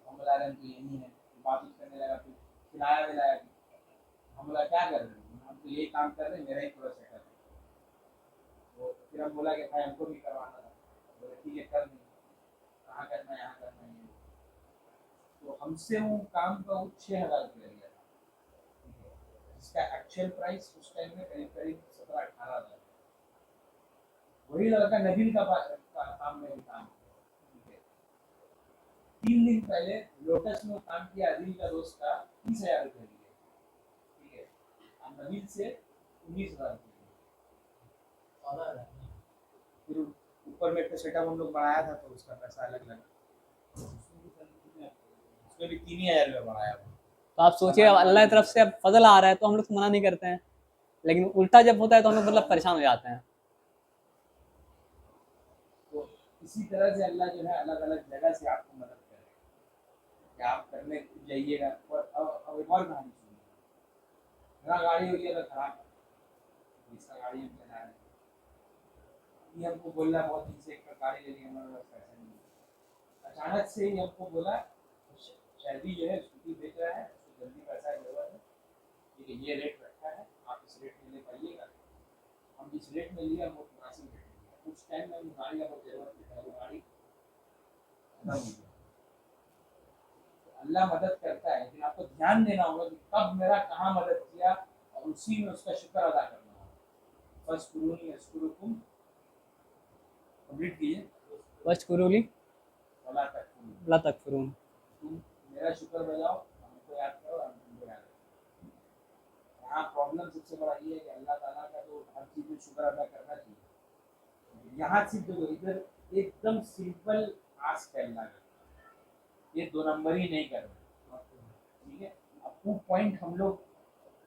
हम बोला रहे तो यही है, बात करने लगा, फिर खिलाया विलाया। हम बोला क्या कर रहे हैं, हम तो यही काम कर रहे हैं, मेरा ही पूरा सेटअप है। तो फिर हम बोला कि भाई हमको भी करवाना था, बोले ठीक है कर देंगे, कहाँ करना है, यहाँ करना है। तो हमसे वो काम का 6,000 रुपये लिया था, जिसका एक्चुअल प्राइस उस टाइम में करीब करीब 17-18 हज़ार। वही लड़का नबील का काम में भी काम किया। 3 दिन पहले लोटस में काम किया, अदिल का दोस्त का 30,000 रुपये लिए, ठीक है, और नबील से 19,000 रुपये। फिर ऊपर में सेटअप हम लोग बढ़ाया था तो उसका पैसा अलग लगा, उसमें भी 3,000 रुपये बढ़ाया। तो आप सोचिए अब अल्लाह की तरफ से अब फजल आ रहा है तो हम लोग तो मना नहीं करते हैं, लेकिन उल्टा जब होता है तो हम लोग मतलब परेशान हो जाते हैं। तो इसी तरह से अल्लाह जो है अलग अलग जगह से आपको मदद करेगा कि आप करने जाइएगा। और अब एक और कहानी सुनिए। मेरा गाड़ी हो गया था खराब, इसका गाड़ी हम चला रहे हैं, ये हमको बोल रहा बहुत दिन से एक गाड़ी लेनी, हमारे पास पैसा नहीं है। अचानक से ही हमको बोला शायदी जो है स्कूटी बेच रहा है, उसको जल्दी पैसा की जरूरत है, ठीक है, ये रेट रखा है, आप इस रेट में ले पाइएगा। हम जिस रेट में लिया वो मुनासिब रेट में लिया। उस टाइम में गाड़ी का बहुत जरूरत थी, वो गाड़ी खत्म हो गई। अल्लाह मदद करता है, लेकिन आपको ध्यान देना होगा कि कब मेरा कहाँ मदद किया और उसी में उसका शुक्र अदा करना होगा। फस्कुरूनी अस्कुरुकुम, कंप्लीट कीजिए। वश्कुरूली वला तकफुरून, ला तकफुरून, तुम मेरा शुक्र बजाओ, हमको याद करो, हम तुमको याद करो। यहाँ प्रॉब्लम सबसे बड़ा ये है कि अल्लाह ताला का तो हर चीज़ में शुक्र अदा करना चाहिए। यहाँ सिर्फ देखो, इधर एकदम सिंपल आस्क है अल्लाह का, ये 2 नंबर ही नहीं करना, ठीक है। अब वो पॉइंट हम लोग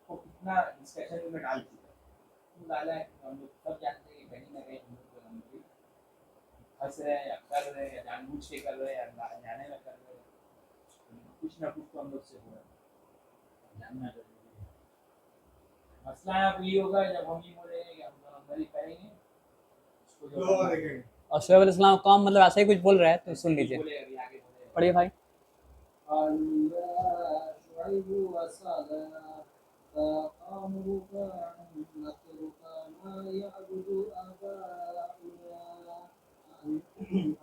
को कितना डिस्कशन में डाल चुके हैं, तो डाला है कि हम लोग सब जानते हैं कि कहीं ना कहीं हम लोग 2 नंबर फंस रहे हैं, या कर रहे हैं, या जानबूझ के कर रहे हैं, या जाने ना कर रहे हैं, कुछ ना कुछ तो हम लोग से हो रहा है, जानना जरूरी है। मसला यहाँ पे ये होगा जब हम ये बोलेंगे कि हम 2 नंबर ही करेंगे, उसको जो देखेंगे और शुएब अलैहिस्सलाम कौम मतलब ऐसा ही कुछ बोल रहा है तो सुन लीजिए, बोले अभी आगे बोले। पढ़िए भाई।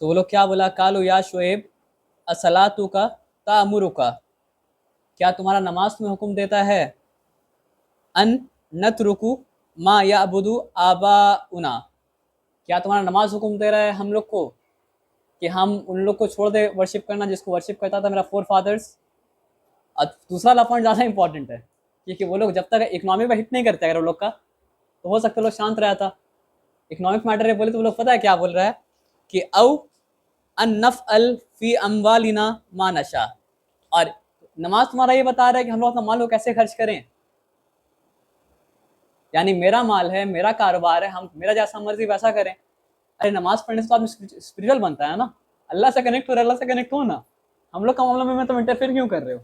तो वो लोग क्या बोला, कालू या शुएब असलातु का तामुरु का, क्या तुम्हारा नमाज तुम्हें हुक्म देता है, अन नतरुकु मा याबुदु आबाउना, क्या तुम्हारा नमाज हुक्म दे रहा है हम लोग को कि हम उन लोग को छोड़ दे वर्शिप करना जिसको वर्शिप करता था मेरा फोर फादर्स। और दूसरा वाला पॉइंट ज़्यादा इंपॉर्टेंट है, क्योंकि वो लोग जब तक इकोनॉमी पर हिट नहीं करते अगर वो लोग का, तो हो सकता है लोग शांत रहता, इकोनॉमिक मैटर है बोले तो वो लोग पता है क्या बोल रहा है कि औ अन नफ़अल फी अम्वालिना मा नशा, और नमाज तुम्हारा ये बता रहा है कि हम लोग अपना माल को कैसे खर्च करें। यानी मेरा माल है, मेरा कारोबार है, हम मेरा जैसा मर्जी वैसा करें। अरे नमाज पढ़ने से तो आदमी स्पिरिचुअल बनता है ना, अल्लाह से कनेक्ट हो रहा है, अल्लाह से कनेक्ट हो ना। हम लोग का मामला में तुम इंटरफेयर क्यों कर रहे हो?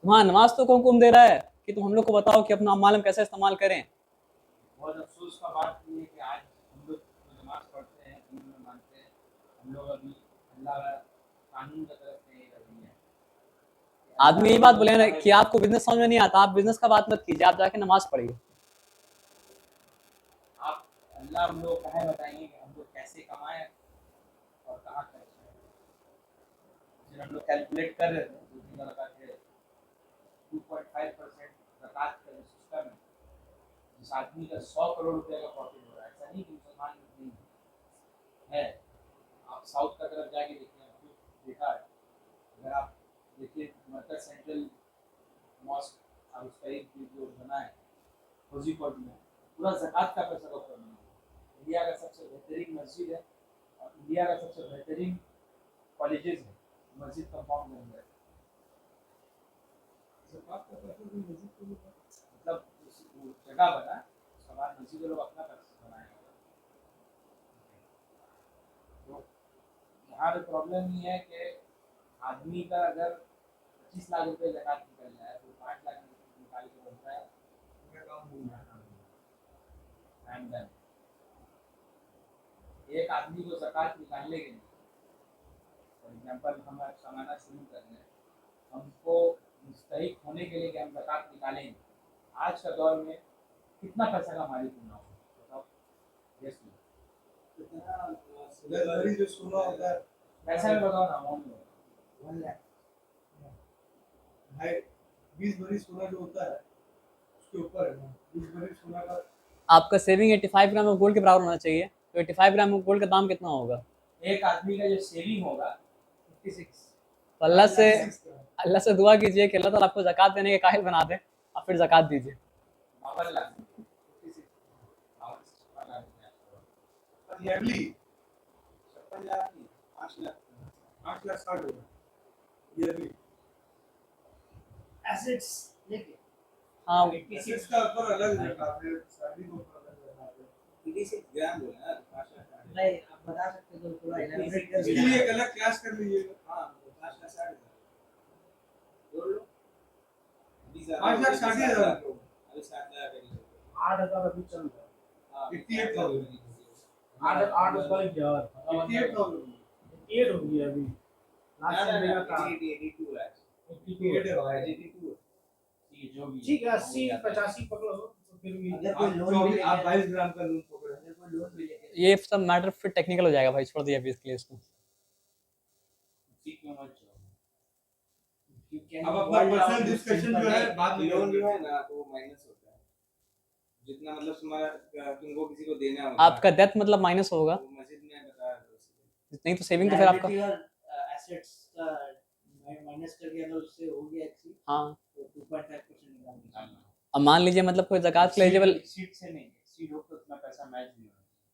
तुम्हारा नमाज तो हुक्म दे रहा है कि तुम हम लोग को बताओ कि अपना माल हम कैसे इस्तेमाल करें। बहुत अफसोस का बात ये है कि आज हम लोग जो नमाज पढ़ते हैं, दीन में मानते हैं, हम लोग अभी अल्लाह का कानून की तरफ नहीं कर रही है। आदमी यही बात बोले ना कि आपको बिजनेस समझ में नहीं आता, आप बिजनेस का बात मत कीजिए, आप जाके नमाज पढ़िए। आप अल्लाह हम लोग कहे बताएंगे कि हम लोग कैसे कमाएं और कहाँ खर्च करें। फिर हम लोग कैलकुलेट कर रहे थे 2-3 लगा के 2.5% ज़कात का जो सिस्टम है, जिस आदमी का 100 करोड़ रुपए का प्रॉफिट हो रहा है, ऐसा नहीं कि मुसलमान नहीं है। आप साउथ का तरफ जाके देखिए, देखा है, अगर आप देखिए मक्का सेंट्रल मॉस्क और उसका एक जो बना है कोझीकोड में, पूरा ज़कात का पैसा का बना है। इंडिया का सबसे बेहतरीन मस्जिद है और इंडिया का सबसे बेहतरीन कॉलेजेस है, मस्जिद कंपाउंड बन गया। मतलब वो जगह बना, उसके बाद मस्जिद लोग अपना पैसा बनाए। तो यहाँ पे प्रॉब्लम ये है कि आदमी का अगर 25 लाख रुपए ज़कात निकल जाए तो 5 लाख निकाल के बनता है and then एक आदमी को ज़कात निकालने के लिए, फॉर एग्जाम्पल हम कमाना शुरू कर रहे हैं, हमको मुस्तहिक होने के लिए कि हम ज़कात निकालेंगे, आज का दौर में कितना पैसा का मालिक होना होगा बताओ? यस जो सोना होता है पैसा में बताओ ना, अमाउंट में 1 लाख, 20 भरी सोना जो होता है उसके ऊपर है 20 भरी सोना का। आपका सेविंग 85 ग्राम ऑफ गोल्ड के बराबर होना चाहिए, तो 85 ग्राम ऑफ गोल्ड का दाम कितना होगा? एक आदमी का जो सेविंग होगा 56, तो अल्लाह से दुआ कीजिए कि अल्लाह ताला आपको ज़कात देने के काबिल बना दे, और फिर ज़कात दीजिए। 52 लाख 56 ईयरली 56 लाख की 8 लाख 60 होगा ईयरली एसेट्स लेके। हाँ, एसेट्स का ऊपर अलग है, आपने सैलरी के ऊपर अलग है। 86 ग्राम बोला ना, 5 लाख नहीं आप बता सकते हो थोड़ा इलैबोरेट कर दीजिए, एक अलग क्लास कर लीजिएगा। हां 5 लाख 60 जोड़ लो 5 लाख 60,000 अरे 7 लाख 8,000 अभी चल रहा है 88,000 8 उस वाले 88,000 88 हो गया अभी लास्ट टाइम मेरा था 82 लाख 82 ये जो भी ठीक है 80 85 पकड़ो तो फिर भी अगर कोई लोन भी आप 22 ग्राम का लोन पकड़ो, अगर कोई लोन भी लेके ये सब मैटर फिर टेक्निकल हो जाएगा भाई, छोड़ दिया अभी इसके लिए इसको। ठीक में मत जाओ। अब अपना पर्सनल डिस्कशन जो है बाद में लोन जो है ना तो माइनस होता है, जितना मतलब तुम्हारा तुमको किसी को देना होगा आपका डेथ मतलब माइनस होगा, तो मस्जिद में बताया था नहीं तो सेविंग तो फिर आपका एसेट्स का माइनस करके अगर उससे हो गया एक्सी हाँ। तो 2.5% निकालना। अब मान लीजिए मतलब कोई ज़कात के एलिजिबल, सीट से नहीं, सीट हो तो उतना पैसा मैच नहीं होना चाहिए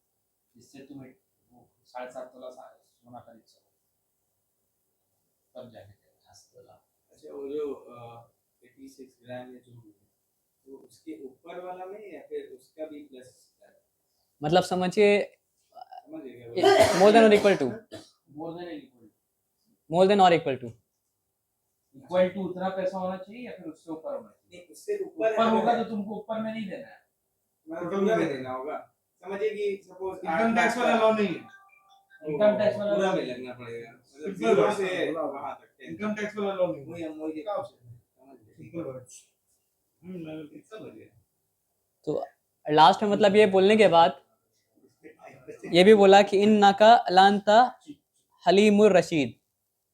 जिससे तुम्हें वो 7.5 तोला सोना खरीद सको, तब जाके 10 तोला। अच्छा वो जो 86 ग्राम या जो भी है तो उसके ऊपर वाला में या फिर उसका भी प्लस है? मतलब समझिए समझ गए क्या more than or equal to, more than equal more than or equal to उतना पैसा होना चाहिए या फिर उससे ऊपर होना चाहिए? नहीं उससे ऊपर ऊपर होगा तो तुमको ऊपर में नहीं देना है, मतलब पूरा में देना होगा। समझिए कि सपोज इनकम टैक्स वाला लॉ नहीं है, इनकम टैक्स वाला पूरा में लगना पड़ेगा, मतलब सिंपल 0 वर्ड से बोला हुआ। वहां तक इनकम टैक्स वाला लॉ नहीं है, वही हम वही क्या समझ सिंपल गए वर्ड्स समझ गए। तो लास्ट में मतलब ये बोलने के बाद ये भी बोला कि इन नाका अलांता हलीमुर रशीद,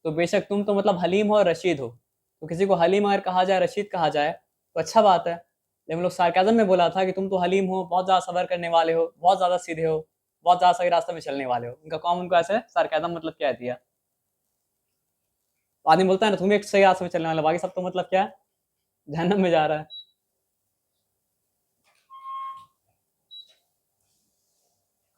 तो बेशक तुम तो मतलब हलीम हो और रशीद हो। तो किसी को हलीम अगर कहा जाए, रशीद कहा जाए तो अच्छा बात है, लेकिन लोग सार्काज़म में बोला था कि तुम तो हलीम हो, बहुत ज़्यादा सब्र करने वाले हो, बहुत ज़्यादा सीधे हो, बहुत ज़्यादा सही रास्ते में चलने वाले हो। उनका कौम उनको ऐसे सार्काज़म मतलब क्या दिया। आदमी बोलता है ना तुम एक सही रास्ते में चलने वाला, बाकी सब तो मतलब क्या है, जहन्नम में जा रहा है।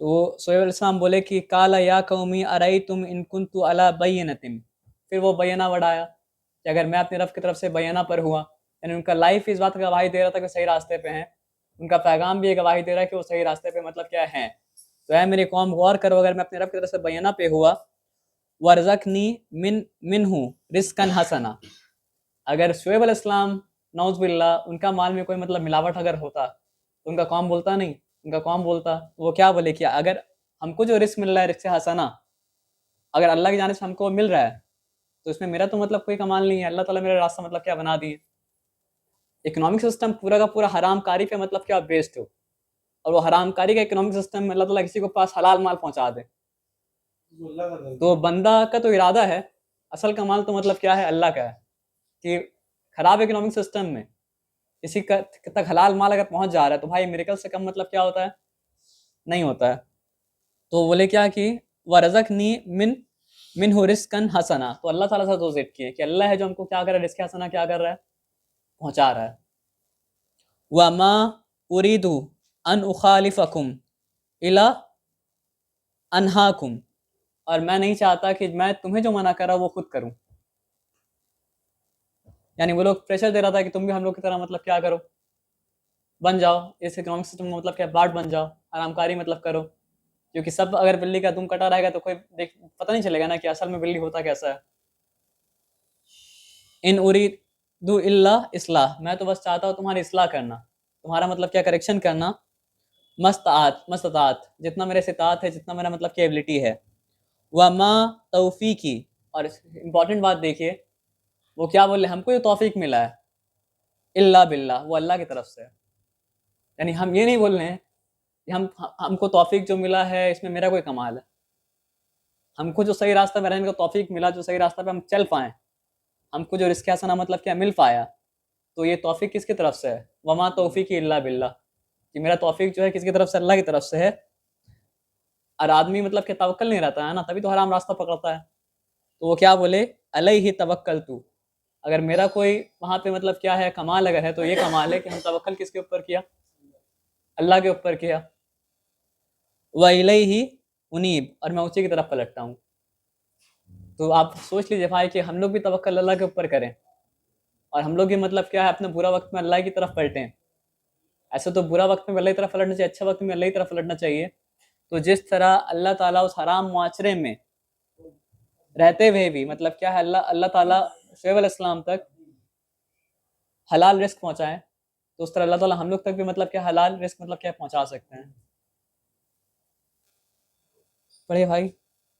तो शोएब अलैहिस्सलाम बोले कि काला या कौमी अरई तुम इन कुन्तु अला बय्यनतिन, फिर वो बयाना बढ़ाया कि अगर मैं अपने रब की तरफ से बयाना पर हुआ, यानी उनका लाइफ इस बात का गवाही दे रहा था कि सही रास्ते पे हैं, उनका पैगाम भी ये गवाही दे रहा है कि वो सही रास्ते पे मतलब क्या है। तो है मेरी कौम गौर करो, अगर मैं अपने रब की तरफ से बयाना पे हुआ, वरज़क़नी मिनहु रिज़्क़न हसना, अगर शोएब अलैहिस्सलाम नौज़ बिल्लाह उनका माल में कोई मतलब मिलावट अगर होता तो उनका कौम बोलता नहीं, उनका कौम बोलता। तो वो क्या बोले कि अगर हमको जो रिस्क मिल रहा है, रिस्क हसना, अगर अल्लाह की जानिब से हमको मिल रहा है तो इसमें मेरा तो मतलब कोई कमाल नहीं है, अल्लाह ताला मेरा रास्ता मतलब क्या बना दिए। इकोनॉमिक सिस्टम पूरा का पूरा हरामकारी पे मतलब क्या बेस्ड हो, और वो हरामकारी का इकोनॉमिक सिस्टम में अल्लाह ताला किसी को पास हलाल माल पहुंचा दे, तो बंदा का तो इरादा है, असल कमाल तो मतलब क्या है अल्लाह का है कि खराब इकोनॉमिक सिस्टम में किसी का तक हलाल माल अगर पहुंच जा रहा है तो भाई मिरेकल से कम मतलब क्या होता है, नहीं होता है। तो बोले क्या कि वरज़क़नी मिनहु रिज़्क़न हसना, तो अल्लाह ताला से दो जिद किए कि अल्लाह है जो हमको क्या कर रहा है, रिज़्क़ हसना क्या कर रहा है, पहुंचा रहा है। वमा उरीदु अन उखालिफकुम इला अनहाकुम, और मैं नहीं चाहता कि मैं तुम्हें जो मना कर रहा हूँ वो खुद करूं, यानी वो लोग प्रेशर दे रहा था कि तुम भी हम लोग की तरह मतलब क्या करो, बन जाओ इस इकोनॉमिक सिस्टम में मतलब क्या पार्ट बन जाओ, आरामकारी मतलब करो, क्योंकि सब अगर बिल्ली का दुम कटा रहेगा तो कोई देख पता नहीं चलेगा ना कि असल में बिल्ली होता कैसा है। इन उरीदु इल्ला इस्लाह, मैं तो बस चाहता हूँ तुम्हारी इस्लाह करना, तुम्हारा मतलब क्या करेक्शन करना, मस्ततात जितना मेरे सितात है, जितना मेरा मतलब क्या एबिलिटी है। वमा तौफीकी, और इम्पॉर्टेंट बात देखिए वो क्या बोले, हमको ये तौफीक मिला है इल्ला बिल्लाह, वो अल्लाह की तरफ से, यानी हम ये नहीं बोल रहे हैं कि हमको तौफीक जो मिला है इसमें मेरा कोई कमाल है, हमको जो सही रास्ता में रहने का तौफीक मिला, जो सही रास्ता पे हम चल पाएँ, हमको जो रिस्क हसना मतलब क्या मिल पाया, तो ये तौफीक किसकी तरफ से है, वमा तौफीकी इल्ला बिल्लाह, कि मेरा तौफीक जो है किसकी तरफ से, अल्लाह की तरफ से है। और आदमी मतलब कि तवक्कल नहीं रहता है ना, तभी तो हराम रास्ता पकड़ता है। तो वो क्या बोले, अलैहि तवक्कलतु, अगर मेरा कोई वहाँ पे मतलब क्या है कमाल अगर है तो ये कमाल है कि हम तवक्कल किसके ऊपर किया, अल्लाह के ऊपर किया। व इलैहि उनीब, और मैं उसी की तरफ पलटता हूँ। तो आप सोच लीजिए भाई कि हम लोग भी तवक्कल अल्लाह के ऊपर करें, और हम लोग भी मतलब क्या है अपने बुरा वक्त में अल्लाह की तरफ पलटें। ऐसे तो बुरा वक्त में अल्लाह की तरफ पलटना चाहिए, अच्छा वक्त में अल्लाह की तरफ पलटना चाहिए। तो जिस तरह अल्लाह ताला उस हराम मुआशरे में रहते हुए भी मतलब क्या है अल्लाह ताला शुएब अलैहिस्सलाम तक हलाल रिस्क पहुंचाए, तो उस तरह अल्लाह ताला हम लोग तक भी मतलब क्या हलाल रिस्क मतलब क्या पहुंचा सकते हैं। पढ़िए भाई।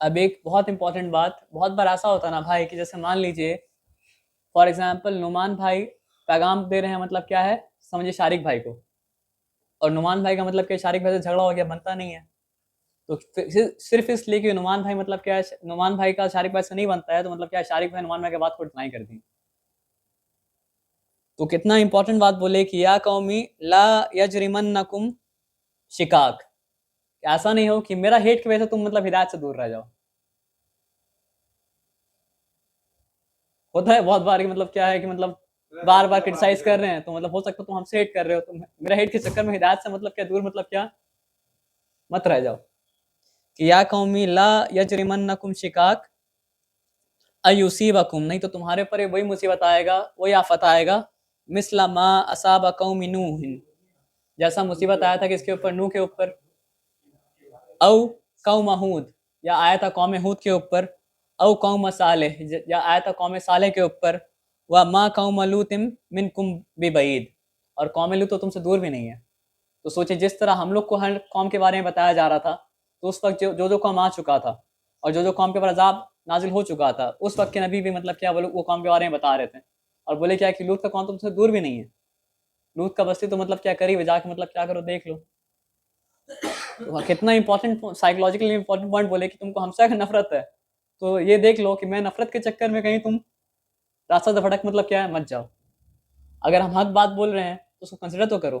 अब एक बहुत इंपॉर्टेंट बात, बहुत बार ऐसा होता है ना भाई कि जैसे मान लीजिए फॉर एग्जांपल नुमान भाई पैगाम दे रहे हैं मतलब क्या है, समझिए शारिक भाई को, और नुमान भाई का मतलब क्या शारिक भाई से झगड़ा हो गया, बनता नहीं है, तो सिर्फ इसलिए कि नुमान भाई मतलब क्या है, नुमान भाई का शारिक भाई से नहीं बनता है, तो मतलब क्या है शारिक भाई नुमान भाई के बात को डिनाई कर दी। तो कितना इंपॉर्टेंट बात बोले कि या कौमी ला यजरिमन्नकुम शिकाक, ऐसा नहीं हो कि मेरा हेट की वजह से तुम मतलब हिदायत से दूर रह जाओ। होता है बहुत बार कि मतलब क्या है कि मतलब बार बार क्रिटिसाइज कर रहे हैं, तो मतलब हो सकता है तुम हमसे हेट कर रहे हो, तो मेरा हेट के चक्कर में हिदायत से मतलब क्या दूर मतलब क्या मत रह जाओ। कि या कौमी ला यजरिमन्नकुम शिकाक अयुसीबकुम, नहीं तो तुम्हारे पर वही मुसीबत आएगा, वही आफत आएगा, मिसला मा असाबा कौमी नूह, जैसा मुसीबत आया था किसके ऊपर, नूह के ऊपर, औ कौम हूद, या आया था कौम हूद के ऊपर, औ कौम सालेह, या आया था कौम सालेह के ऊपर, व मा कौम लूतिम मिनकुम बिबईद, और कौम लूत तो तुमसे दूर भी नहीं है। तो सोचिए, जिस तरह हम लोग को हर कौम के बारे में बताया जा रहा था, तो उस वक्त जो जो कौम आ चुका था और जो जो कौम के ऊपर अजाब नाजिल हो चुका था, उस वक्त के नबी भी मतलब क्या वो कौम के बारे में बता रहे थे, और बोले क्या कि लूत का कौम तो तुमसे दूर भी नहीं है, लूत का बस्ती तो मतलब क्या करीब है, जाके मतलब क्या करो देख लो। तो कितना इंपॉर्टेंट साइकोलॉजिकली इंपॉर्टेंट पॉइंट बोले कि तुमको हमसे अगर नफरत है तो ये देख लो कि मैं नफरत के चक्कर में कहीं तुम रास्ता से भटक मतलब क्या है मत जाओ। अगर हम हक बात बोल रहे हैं तो उसको कंसिडर तो करो।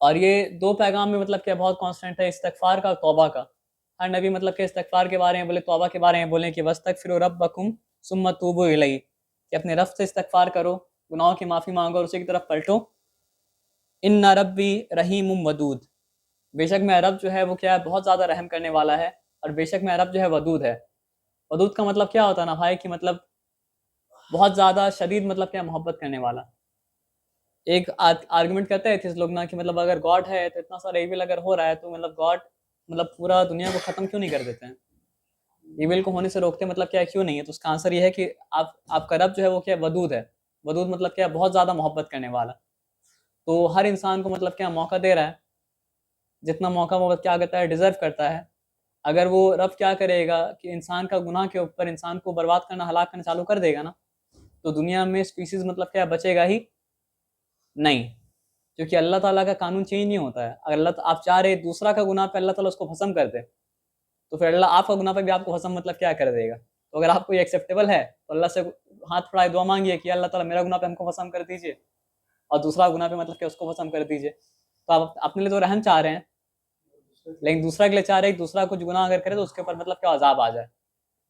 और ये दो पैगाम में मतलब क्या बहुत कांस्टेंट है, इस्तगफार का, तौबा का। हर नबी मतलब कि इस्तगफार के बारे में बोले, तौबा के बारे में बोले कि वस्तगफिरू रब्बकुम सुम्मा तूबू इलैहि, कि अपने रब से इस्तगफार करो, गुनाहों की माफ़ी मांगो और उसी की तरफ पलटो। इन्ना रब्बी रहीमुम वदूद, बेशक मेरा रब जो है वो क्या है, बहुत ज़्यादा रहम करने वाला है, और बेशक मेरा रब जो है वदूद है। वदूद का मतलब क्या होता है ना भाई, कि मतलब बहुत ज़्यादा शदीद मतलब क्या, मोहब्बत करने वाला। एक आर्गुमेंट करते हैं लोग ना कि मतलब अगर गॉड है तो इतना सारा ईविल अगर हो रहा है तो मतलब गॉड मतलब पूरा दुनिया को ख़त्म क्यों नहीं कर देते हैं, ईविल को होने से रोकते मतलब क्या क्यों नहीं है। तो उसका आंसर ये है कि आपका रब जो है वो क्या वदूद है। वदूद मतलब क्या, बहुत ज़्यादा मोहब्बत करने वाला। तो हर इंसान को मतलब क्या मौका दे रहा है, जितना मौका वो क्या करता है डिज़र्व करता है। अगर वो रब क्या करेगा कि इंसान का गुनाह के ऊपर इंसान को बर्बाद करना, हलाक करना चालू कर देगा ना, तो दुनिया में स्पीसीज मतलब क्या बचेगा ही नहीं, क्योंकि अल्लाह ताला का कानून चेंज नहीं होता है। अगर अल्लाह आप चाह रहे दूसरा का गुनाह पे अल्लाह ताला उसको भस्म कर दे, तो फिर अल्लाह आपका गुनाह पे भी आपको भस्म मतलब क्या कर देगा। तो अगर आपको ये एक्सेप्टेबल है तो अल्लाह से हाथ फड़ाए दुआ मांगिए कि अल्लाह ताला मेरा गुनाह पे हमको भस्म कर दीजिए और दूसरा गुनाह पे मतलब क्या उसको भस्म कर दीजिए। तो आप अपने लिए तो रहम चाह रहे हैं, लेकिन दूसरा के लिए चाह रहे हैं दूसरा कुछ गुनाह अगर करे तो उसके ऊपर मतलब क्या अजाब आ जाए।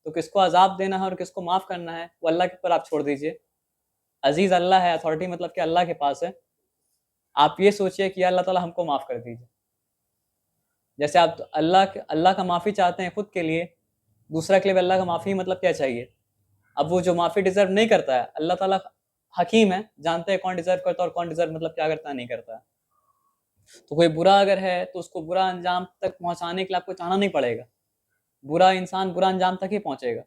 तो किसको अजाब देना है और किसको माफ़ करना है वो अल्लाह के ऊपर आप छोड़ दीजिए। अजीज़ अल्लाह है, अथॉरिटी मतलब कि अल्लाह के पास है। आप ये सोचिए कि अल्लाह ताला हमको माफ़ कर दीजिए। जैसे आप अल्लाह का माफ़ी चाहते हैं खुद के लिए, दूसरा के लिए भी अल्लाह का माफ़ी मतलब क्या चाहिए। अब वो जो माफ़ी डिज़र्व नहीं करता है, अल्लाह ताला हकीम है, जानते हैं कौन डिज़र्व करता है और कौन डिज़र्व मतलब क्या करता है नहीं करता है। तो कोई बुरा अगर है तो उसको बुरा अंजाम तक पहुँचाने के लिए आपको चाहना नहीं पड़ेगा। बुरा इंसान बुरा अंजाम तक ही पहुँचेगा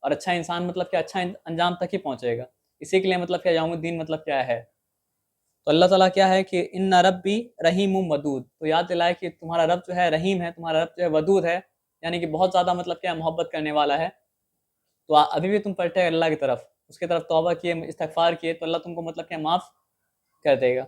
और अच्छा इंसान मतलब क्या अच्छा अंजाम तक ही पहुँचेगा। इसी के लिए मतलब क्या यौमुद्दीन मतलब क्या है। तो अल्लाह ताला क्या है कि इन्ना रब्बी रहीमुम वदूद, तो याद दिलाए कि तुम्हारा रब जो है रहीम है, तुम्हारा रब जो है वदूद है, यानी कि बहुत ज़्यादा मतलब क्या मोहब्बत करने वाला है। तो अभी भी तुम पलटे अल्लाह की तरफ, उसकी तरफ तौबा किए, इस्तगफार किए, तो अल्लाह तुमको मतलब क्या माफ़ कर देगा।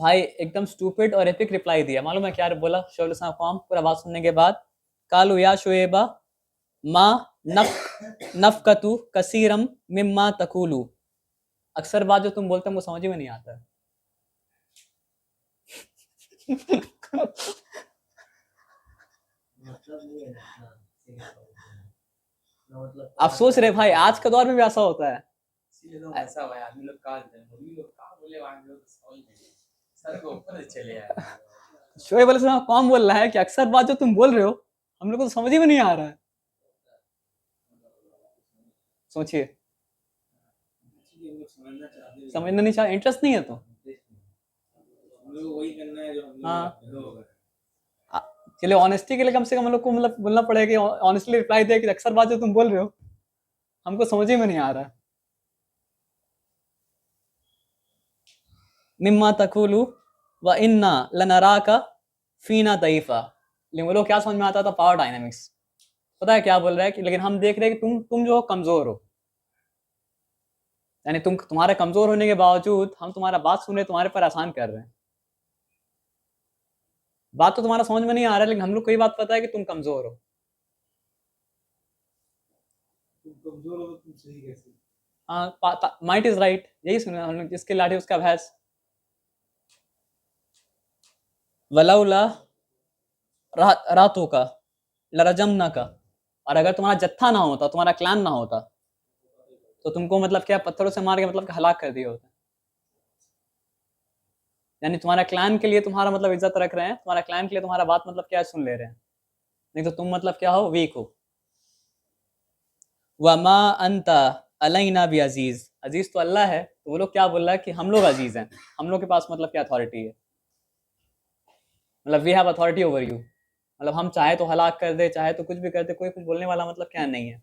भाई एकदम स्टूपिड और एपिक रिप्लाई दिया। मालूम है क्या बोला शौल कौम पूरा बात सुनने के बाद? कालू या शुएबा मा नफकतु कसीरम मिम्मा तकूलू, अक्सर बात जो तुम बोलते हो मुझे समझ में नहीं आता है। आप सोच रहे भाई आज का दौर में भी ऐसा होता है। इसीलिए तो ऐसा भाई आदमी लोग कहा देते हैं मौलवी लोग कहा बोले वहां लोग समझ नहीं सर को ऊपर से चले आए। शोएब अलैहिस्सलाम कौन बोल रहा है कि अक्सर बात जो तुम बोल रहे हो हम लोग को तो समझ ही में नहीं आ रहा है। सोचिए, इसलिए हम लोग समझना चाहते हैं, समझना नहीं चाह, इंटरेस्ट नहीं है तो हम लोग वही करना है जो हम लोग हाँ। लोग चलिए ऑनेस्टी के लिए कम से कम हम लोग को मतलब बोलना पड़ेगा कि ऑनेस्टली रिप्लाई दे कि अक्सर बात जो तुम बोल रहे हो हमको समझ ही में नहीं आ रहा है। मिम्मा तकूलू व इन्ना लनराका फीना दईफा, लेकिन वो लोग क्या समझ में आता था? Power dynamics. पता है क्या बोल रहा है कि लेकिन हम देख रहे हैं कि तुम जो हो कमजोर हो, यानी तुम्हारे कमजोर होने के बावजूद हम तुम्हारा बात सुन रहे, तुम्हारे पर आसान कर रहे हैं। बात तो तुम्हारा समझ में नहीं आ रहा है, लेकिन हम लोग को ये बात पता है कि तुम कमजोर हो। तुम कमजोर हो तो तुम सही कैसे? हाँ, माइट इज राइट, यही सुना हम लोग, जिसके लाठी उसका भैंस। वलौला रातों का लरजमना का, और अगर तुम्हारा जत्था ना होता, तुम्हारा क्लान ना होता, तो तुमको मतलब क्या पत्थरों से मार के मतलब हलाक कर दिया होता। यानी तुम्हारा क्लान के लिए तुम्हारा मतलब इज्जत रख रहे हैं, तुम्हारा क्लान के लिए तुम्हारा बात मतलब क्या सुन ले रहे हैं, नहीं तो तुम मतलब क्या हो, वीक हो। वमा अंता अलैना भी अजीज, अजीज तो अल्लाह है, तो वो लोग क्या बोल रहा है कि हम लोग अजीज हैं, हम लोग के पास मतलब क्या अथॉरिटी है, मतलब we have authority over you, मतलब हम चाहे तो हलाक कर दे, चाहे तो कुछ भी कर दे, कोई कुछ बोलने वाला मतलब क्या नहीं है।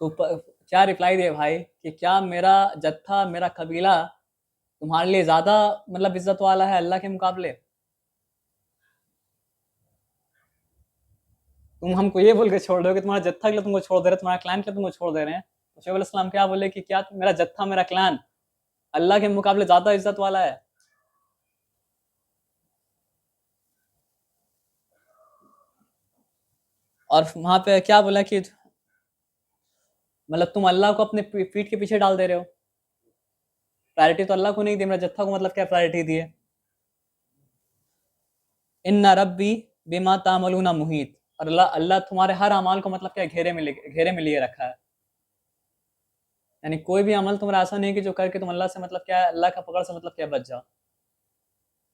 तो क्या रिप्लाई दे भाई कि क्या मेरा जत्था, मेरा कबीला तुम्हारे लिए ज्यादा मतलब इज्जत वाला है अल्लाह के मुकाबले? तुम हमको ये बोल के छोड़ रहे हो कि तुम्हारा जत्था के लिए तुमको छोड़ दे रहे हैं, तुम्हारा क्लैन के लिए तुमको छोड़ दे रहे हैं, तो शेख इस्लाम क्या बोले कि क्या मेरा जत्था, मेरा क्लैन अल्लाह के मुकाबले ज्यादा इज्जत वाला है? और वहां पे क्या बोला कि मतलब तुम अल्लाह को अपने पीठ के पीछे डाल दे रहे हो, प्रायोरिटी तो अल्लाह को नहीं दी, मेरा जत्था को मतलब क्या प्रायोरिटी दी है। इन्ना रब्बी बिमा तामलूना मुहीत, और अल्लाह अल्लाह तुम्हारे हर अमाल को मतलब क्या घेरे में लिए रखा है। यानी कोई भी अमल तुम्हारा ऐसा नहीं कि जो करके तुम अल्लाह से मतलब क्या है, अल्लाह का पकड़ से मतलब क्या बच जाओ।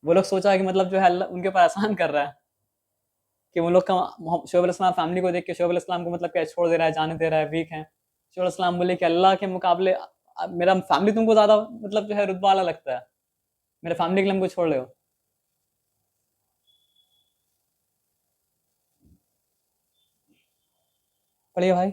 वो लोग सोचा है कि मतलब जो है अल्लाह उनके ऊपर एहसान कर रहा है, कि वो लोग का शोएब इस्लाम फैमिली को देख के शोएब इस्लाम को मतलब क्या छोड़ दे रहा है, जाने दे रहा है, वीक है। शोएब इस्लाम बोले कि अल्लाह के मुकाबले मेरा फैमिली तुमको ज्यादा मतलब जो है रुतबा वाला लगता है, मेरे फैमिली के लिए हमको छोड़ रहे हो। पढ़िए भाई।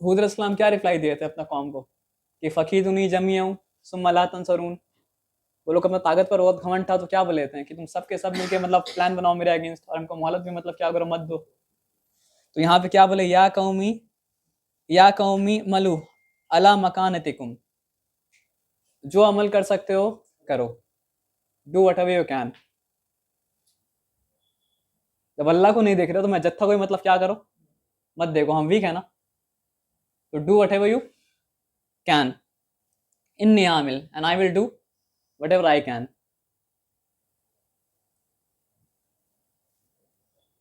हूद इस्लाम क्या रिप्लाई दिए थे अपना कौम को कि फकीदुनी जमियऊं सुम्मा ला तंसरून। वो लोग अपना ताकत पर बहुत घमंड था, तो क्या बोले थे कि तुम सबके सब मिलके मतलब प्लान बनाओ मेरे अगेंस्ट, और हमको मोहलत भी मतलब क्या करो, मत दो। तो यहाँ पे क्या बोले, या कौमी मलू अला मकानतिकुम, जो अमल कर सकते हो करो, do what ever you can. जब अल्लाह को नहीं देख रहे हो तो मैं जत्था को ही मतलब क्या करो, मत देखो, हम वीक है ना, तो do what ever you can, इन्नी आमिल and I will do what ever I can.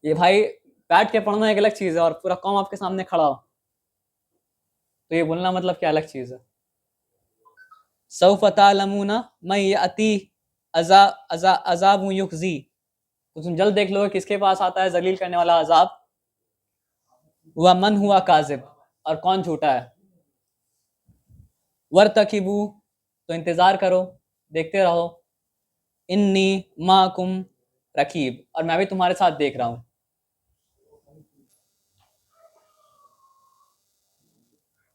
ये भाई बैठ के पढ़ना एक अलग चीज है, और पूरा कौम आपके सामने खड़ा हो तो ये बोलना मतलब क्या अलग चीज है। सौफ तालमूना मैं अति अजाब युखजी, तो तुम जल्द देख लोगे किसके पास आता है जलील करने वाला अजाब। वह मन हुआ काजिब, और कौन झूठा है। वर्तकिबू, तो इंतजार करो, देखते रहो। इन्नी माकुम रकीब, और मैं भी तुम्हारे साथ देख रहा हूँ।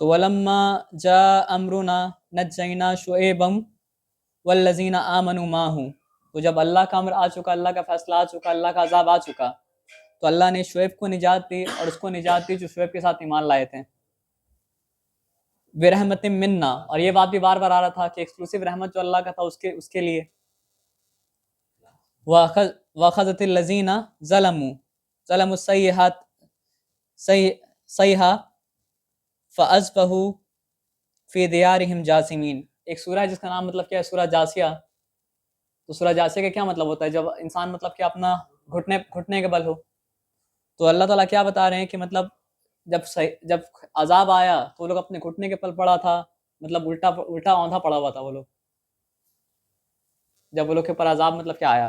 तो वलम्मा जा अमरुना नज्जैना शुएबम वल्लज़ीना आमनु माहू, तो जब अल्लाह का अमर आ चुका, अल्लाह का फैसला आ चुका, अल्लाह का अजाब आ चुका, तो अल्लाह ने शुएब को निजात दी, और उसको निजात दी जो शुएब के साथ ईमान लाए थे। बिरहमतिम मिन्ना, और ये बात भी बार बार आ रहा था कि एक्सक्लूसिव रहमत जो अल्लाह का था उसके उसके लिए। वखज़तिल लज़ीना ज़लमु सय्यहात सय्हा फ़अज़बहू फ़ी दियारिहिम जासिमीन। एक सूरह है जिसका नाम मतलब क्या है, सूरह जासिया। तो सूरह जासिया का क्या मतलब होता है, जब इंसान मतलब क्या अपना घुटने के बल हो। तो अल्लाह ताला क्या बता रहे हैं कि मतलब जब अजाब आया तो वो लोग अपने घुटने के पल पड़ा था, मतलब उल्टा उल्टा औंधा पड़ा हुआ था वो लोग, जब वो लोग के ऊपर अजाब मतलब क्या आया।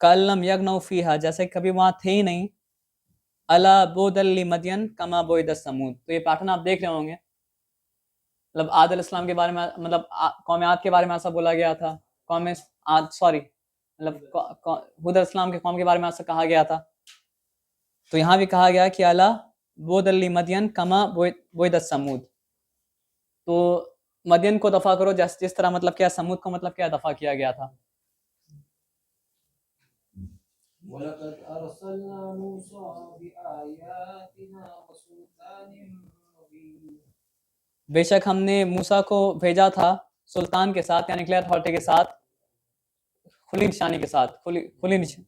कल्लम यगनौ फीहा, जैसे कभी वहां थे ही नहीं, अला बोदल मदियन कमा बोइद समूद। तो ये पैटर्न आप देख रहे होंगे, मतलब आद अलैहिस्सलाम के बारे में, मतलब कौम आद के बारे में ऐसा बोला गया था, कौम आद सॉरी मतलब हुद अलैहिस्सलाम के कौम के बारे में ऐसा कहा गया था। तो यहाँ भी कहा गया कि अला बोदल मदियन कमा बोइद समूद। तो मदियन को दफा करो जिस तरह मतलब क्या समुद को मतलब क्या दफा किया गया था। वलक़द अरसलना मूसा बिआयातिना वसुल्तानिम मुबीन। बेशक हमने मूसा को भेजा था सुल्तान के साथ, यानी क्लियर अथॉरिटी के साथ, खुली निशानी के साथ, खुली निशानी।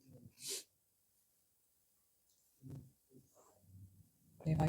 भाई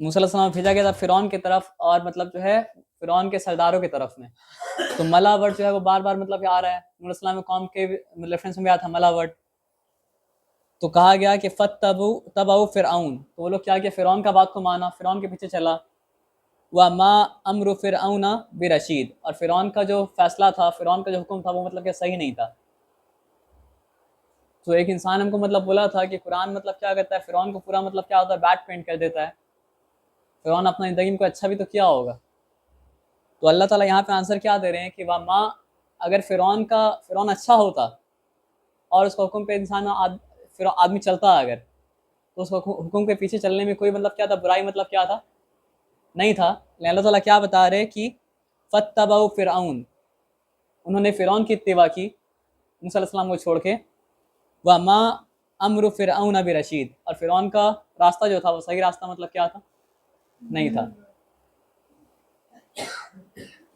मूसा अलैहिस्सलाम भेजा गया था फिरौन की तरफ, और मतलब जो है फिरौन के सरदारों की तरफ में। तो मला वर्ड जो है वो बार बार मतलब आ रहा है, मूसा अलैहिस्सलाम कौम के रेफरेंस में भी आया था मला वर्ड। तो कहा गया कि तबऊ फिरऔन, तो वो लोग क्या किया, फिरौन का बात को माना, फिरौन के पीछे चला। व मा अम्र फिरऔन बिरशीद, और फिरौन का जो फैसला था, फिरौन का जो हुक्म था वो मतलब क्या सही नहीं था। तो एक इंसान हमको मतलब बोला था कि कुरान मतलब क्या करता है, फिरौन को पूरा मतलब क्या होता है बैड पेंट कर देता है। फिरौन अपना ज़िंदगी में कोई अच्छा भी तो किया होगा। तो अल्लाह ताला यहाँ पे आंसर क्या दे रहे हैं कि वाह माँ, अगर फिरौन अच्छा होता और उसका हुक्म पे इंसान आदमी चलता अगर, तो उसको हुक्म के पीछे चलने में कोई मतलब क्या था, बुराई मतलब क्या था, नहीं था। अल्लाह ताला क्या बता रहे कि फत्तबऊ फिरऔन, उन्होंने फिरौन की इत्तिबा की मूसा अलैहिस्सलाम को छोड़ के। व मा अम्र फिरऔन बिरशीद, और फिरौन का रास्ता जो था वो सही रास्ता मतलब क्या था, नहीं था।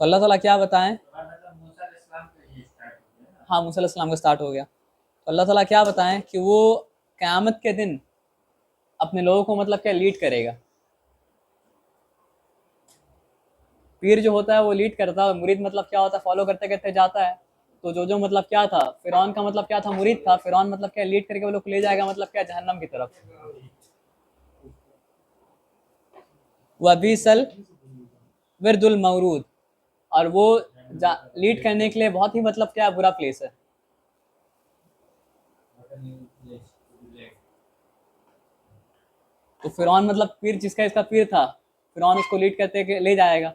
तो अल्लाह ताला क्या बताएं, मतलब मूसा अलैहिस्सलाम का ये स्टार्ट हो गया ना। हाँ मूसा अलैहिस्सलाम का स्टार्ट हो गया। तो अल्लाह ताला क्या बताएं कि वो क़यामत के दिन अपने लोगों को मतलब क्या लीड करेगा। पीर जो होता है वो लीड करता है, और मुरीद मतलब क्या होता है, फॉलो करते करते जाता है। तो जो मतलब क्या था, फिरौन का मतलब क्या था, मुरीद था। फिरौन मतलब क्या लीड करके वो लोग को ले जाएगा मतलब क्या, जहन्नम की तरफ। वबीसल विरदुल मवरूद, और वो लीड करने के लिए बहुत ही मतलब क्या बुरा प्लेस है। तो फिरौन मतलब पीर, जिसका इसका पीर था, फिरौन उसको लीड करते ले जाएगा।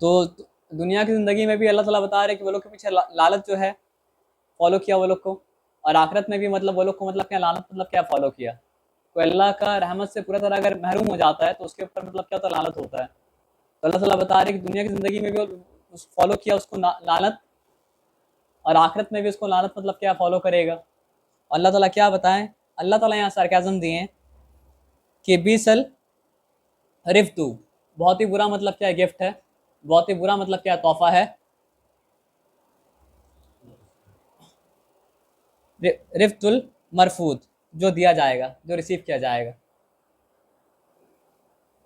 तो दुनिया की ज़िंदगी में भी अल्लाह ताला बता रहे कि वो लोग के पीछे लालच जो है फॉलो किया वो लोग को, और आखिरत में भी मतलब वो लोग को मतलब क्या लालच मतलब क्या फॉलो किया। तो अल्लाह का रहमत से पूरा तरह अगर महरूम हो जाता है तो उसके ऊपर मतलब क्या होता है, लालत होता है। तो अल्लाह ताला बता रहे कि दुनिया की ज़िंदगी में भी फॉलो किया उसको लानत, और आखिरत में भी उसको लानत मतलब क्या फॉलो करेगा। अल्लाह ताला क्या बताएं, अल्लाह ताला यहाँ सरकाज़म दिए कि बीसल रिफ्तु, बहुत ही बुरा मतलब क्या गिफ्ट है, बहुत ही बुरा मतलब क्या तोहफा है। रिफ्तुल मरफूद, जो दिया जाएगा, जो रिसीव किया जाएगा।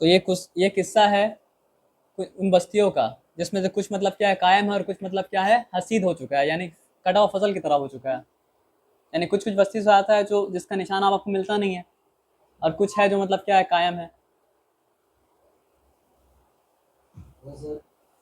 तो ये किस्सा है उन बस्तियों का जिसमें से कुछ मतलब क्या है कायम है, और कुछ मतलब क्या है हसीद हो चुका है, यानी कटा हुआ फसल की तरह हो चुका है। यानी कुछ कुछ बस्ती से आता है जो जिसका निशान आपको मिलता नहीं है, और कुछ है जो मतलब क्या है कायम है।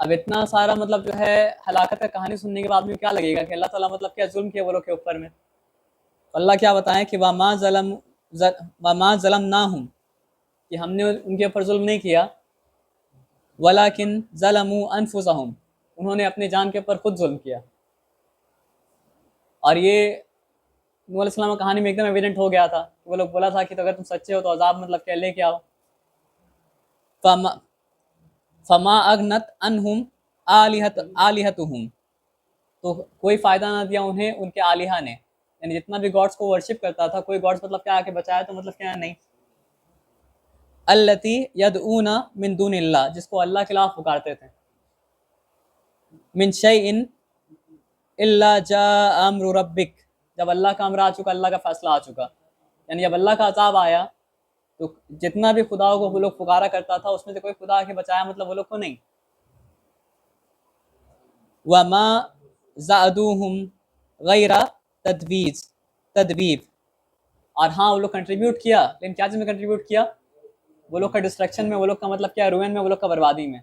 अब इतना सारा मतलब जो है हलाकत का कहानी सुनने के बाद में क्या लगेगा कि अल्लाह ताला मतलब क्या जुल्म किया वो लोग के ऊपर में। तो अल्लाह क्या बताएं कि वमा ज़लम ना हम, कि हमने उनके ऊपर जुल्म नहीं किया, वलाकिन ज़लमू अनफुसहुम, उन्होंने अपनी जान के ऊपर खुद जुल्म किया। और ये नूह अलैहिस्सलाम की कहानी में एकदम एविडेंट हो गया था कि वो लोग बोला था कि तो अगर तुम सच्चे हो तो अजाब मतलब क्या लेके आओ। फमा फमा अगनत अनहुम आलिहतुहुम, तो कोई फ़ायदा ना दिया उन्हें उनके आलिहा ने, यानी जितना भी गॉड्स को वर्शिप करता था, कोई गॉड्स मतलब क्या आके बचाया तो मतलब क्या नहीं। अल्लती यदऊना मिन दूनिल्लाह, जिसको अल्लाह के खिलाफ पुकारते थे। मिन शैइन इल्ला जा अम्रु रब्बिक, जब अल्लाह का अमर आ चुका, अल्लाह का फैसला आ चुका, यानी जब अल्लाह का अजाब आया तो जितना भी खुदाओं को वो लोग पुकारा करता था उसमें से कोई खुदा आके बचाया मतलब वो लोग को नहीं। वमा ज़ादूहुम गैरा तदबीब, और हाँ वो लोग कंट्रीब्यूट किया, लेकिन क्या चीज़ में कंट्रीब्यूट किया, वो लोग का डिस्ट्रक्शन में, वो लोग का मतलब क्या रुइन में, वो लोग का बर्बादी में।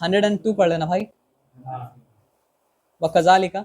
102 पढ़ लेना भाई। वकज़ालिका,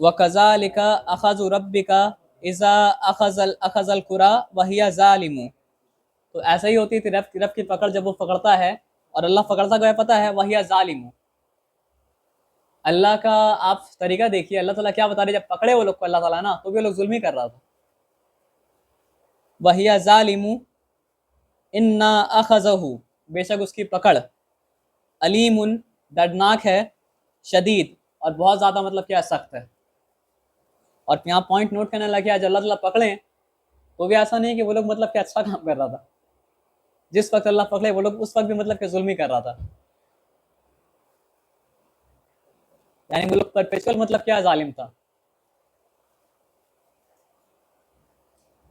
वकज़ालिका अख़ज़ु रब्बिका इज़ा अख़ज़ल कुरा वहिया ज़ालिमु, तो ऐसा ही होती थी रब की पकड़ जब वो पकड़ता है, और अल्लाह पकड़ता क्या है पता है, वहिया ज़ालिमु। अल्लाह का आप तरीका देखिए, अल्लाह ताला क्या बता रहे, जब पकड़े वो लोग को अल्लाह ताला ना, तो भी वो लोग जुल्म ही कर रहा था। वहिया ज़ालिमु इन्ना अख़ज़हु, बेशक उसकी पकड़, अलीमुन दर्दनाक है, शदीद और बहुत ज़्यादा मतलब क्या सख्त है। और यहाँ पॉइंट नोट करने लगे, आज अल्लाह ताला पकड़े तो भी ऐसा नहीं कि वो लोग मतलब क्या अच्छा काम कर रहा था, जिस वक्त अल्लाह पकड़े वो लोग उस वक्त भी मतलब क्या जुल्म ही कर रहा था, यानी वो लोग परपेचुअल मतलब क्या जालिम था।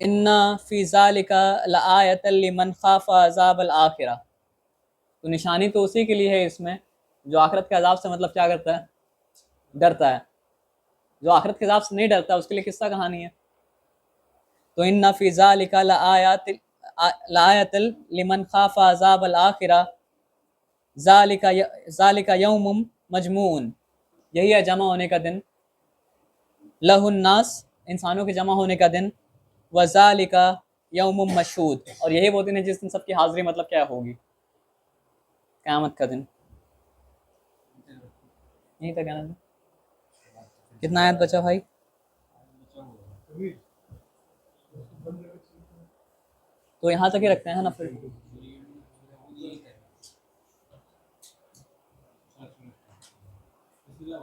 इन्ना फ़ी ज़ालिका लआयतन लिमन खाफ़ा अज़ाबल आखिरा, तो निशानी तो उसी के लिए है इसमें जो आखिरत के अजाब से मतलब क्या करता है, डरता है। जो आखिरत के अजाब से नहीं डरता उसके लिए किस्सा कहानी है। तो इन्ना फ़ी ज़ालिका लआयतन लिमन खाफ़ा अज़ाबल आखिरा ज़ालिका यौमुम मजमून, यही है जमा होने का दिन, लहुन्नास, इंसानों के जमा होने का दिन, व ज़ालिका यौमुम मशहूद, और यही वो दिन है जिस दिन सबकी हाज़िरी मतलब क्या होगी, क़यामत का दिन। यही था कहना। कितना आयत बचा भाई? तो यहाँ तक ही रखते हैं ना फिर। इसलिए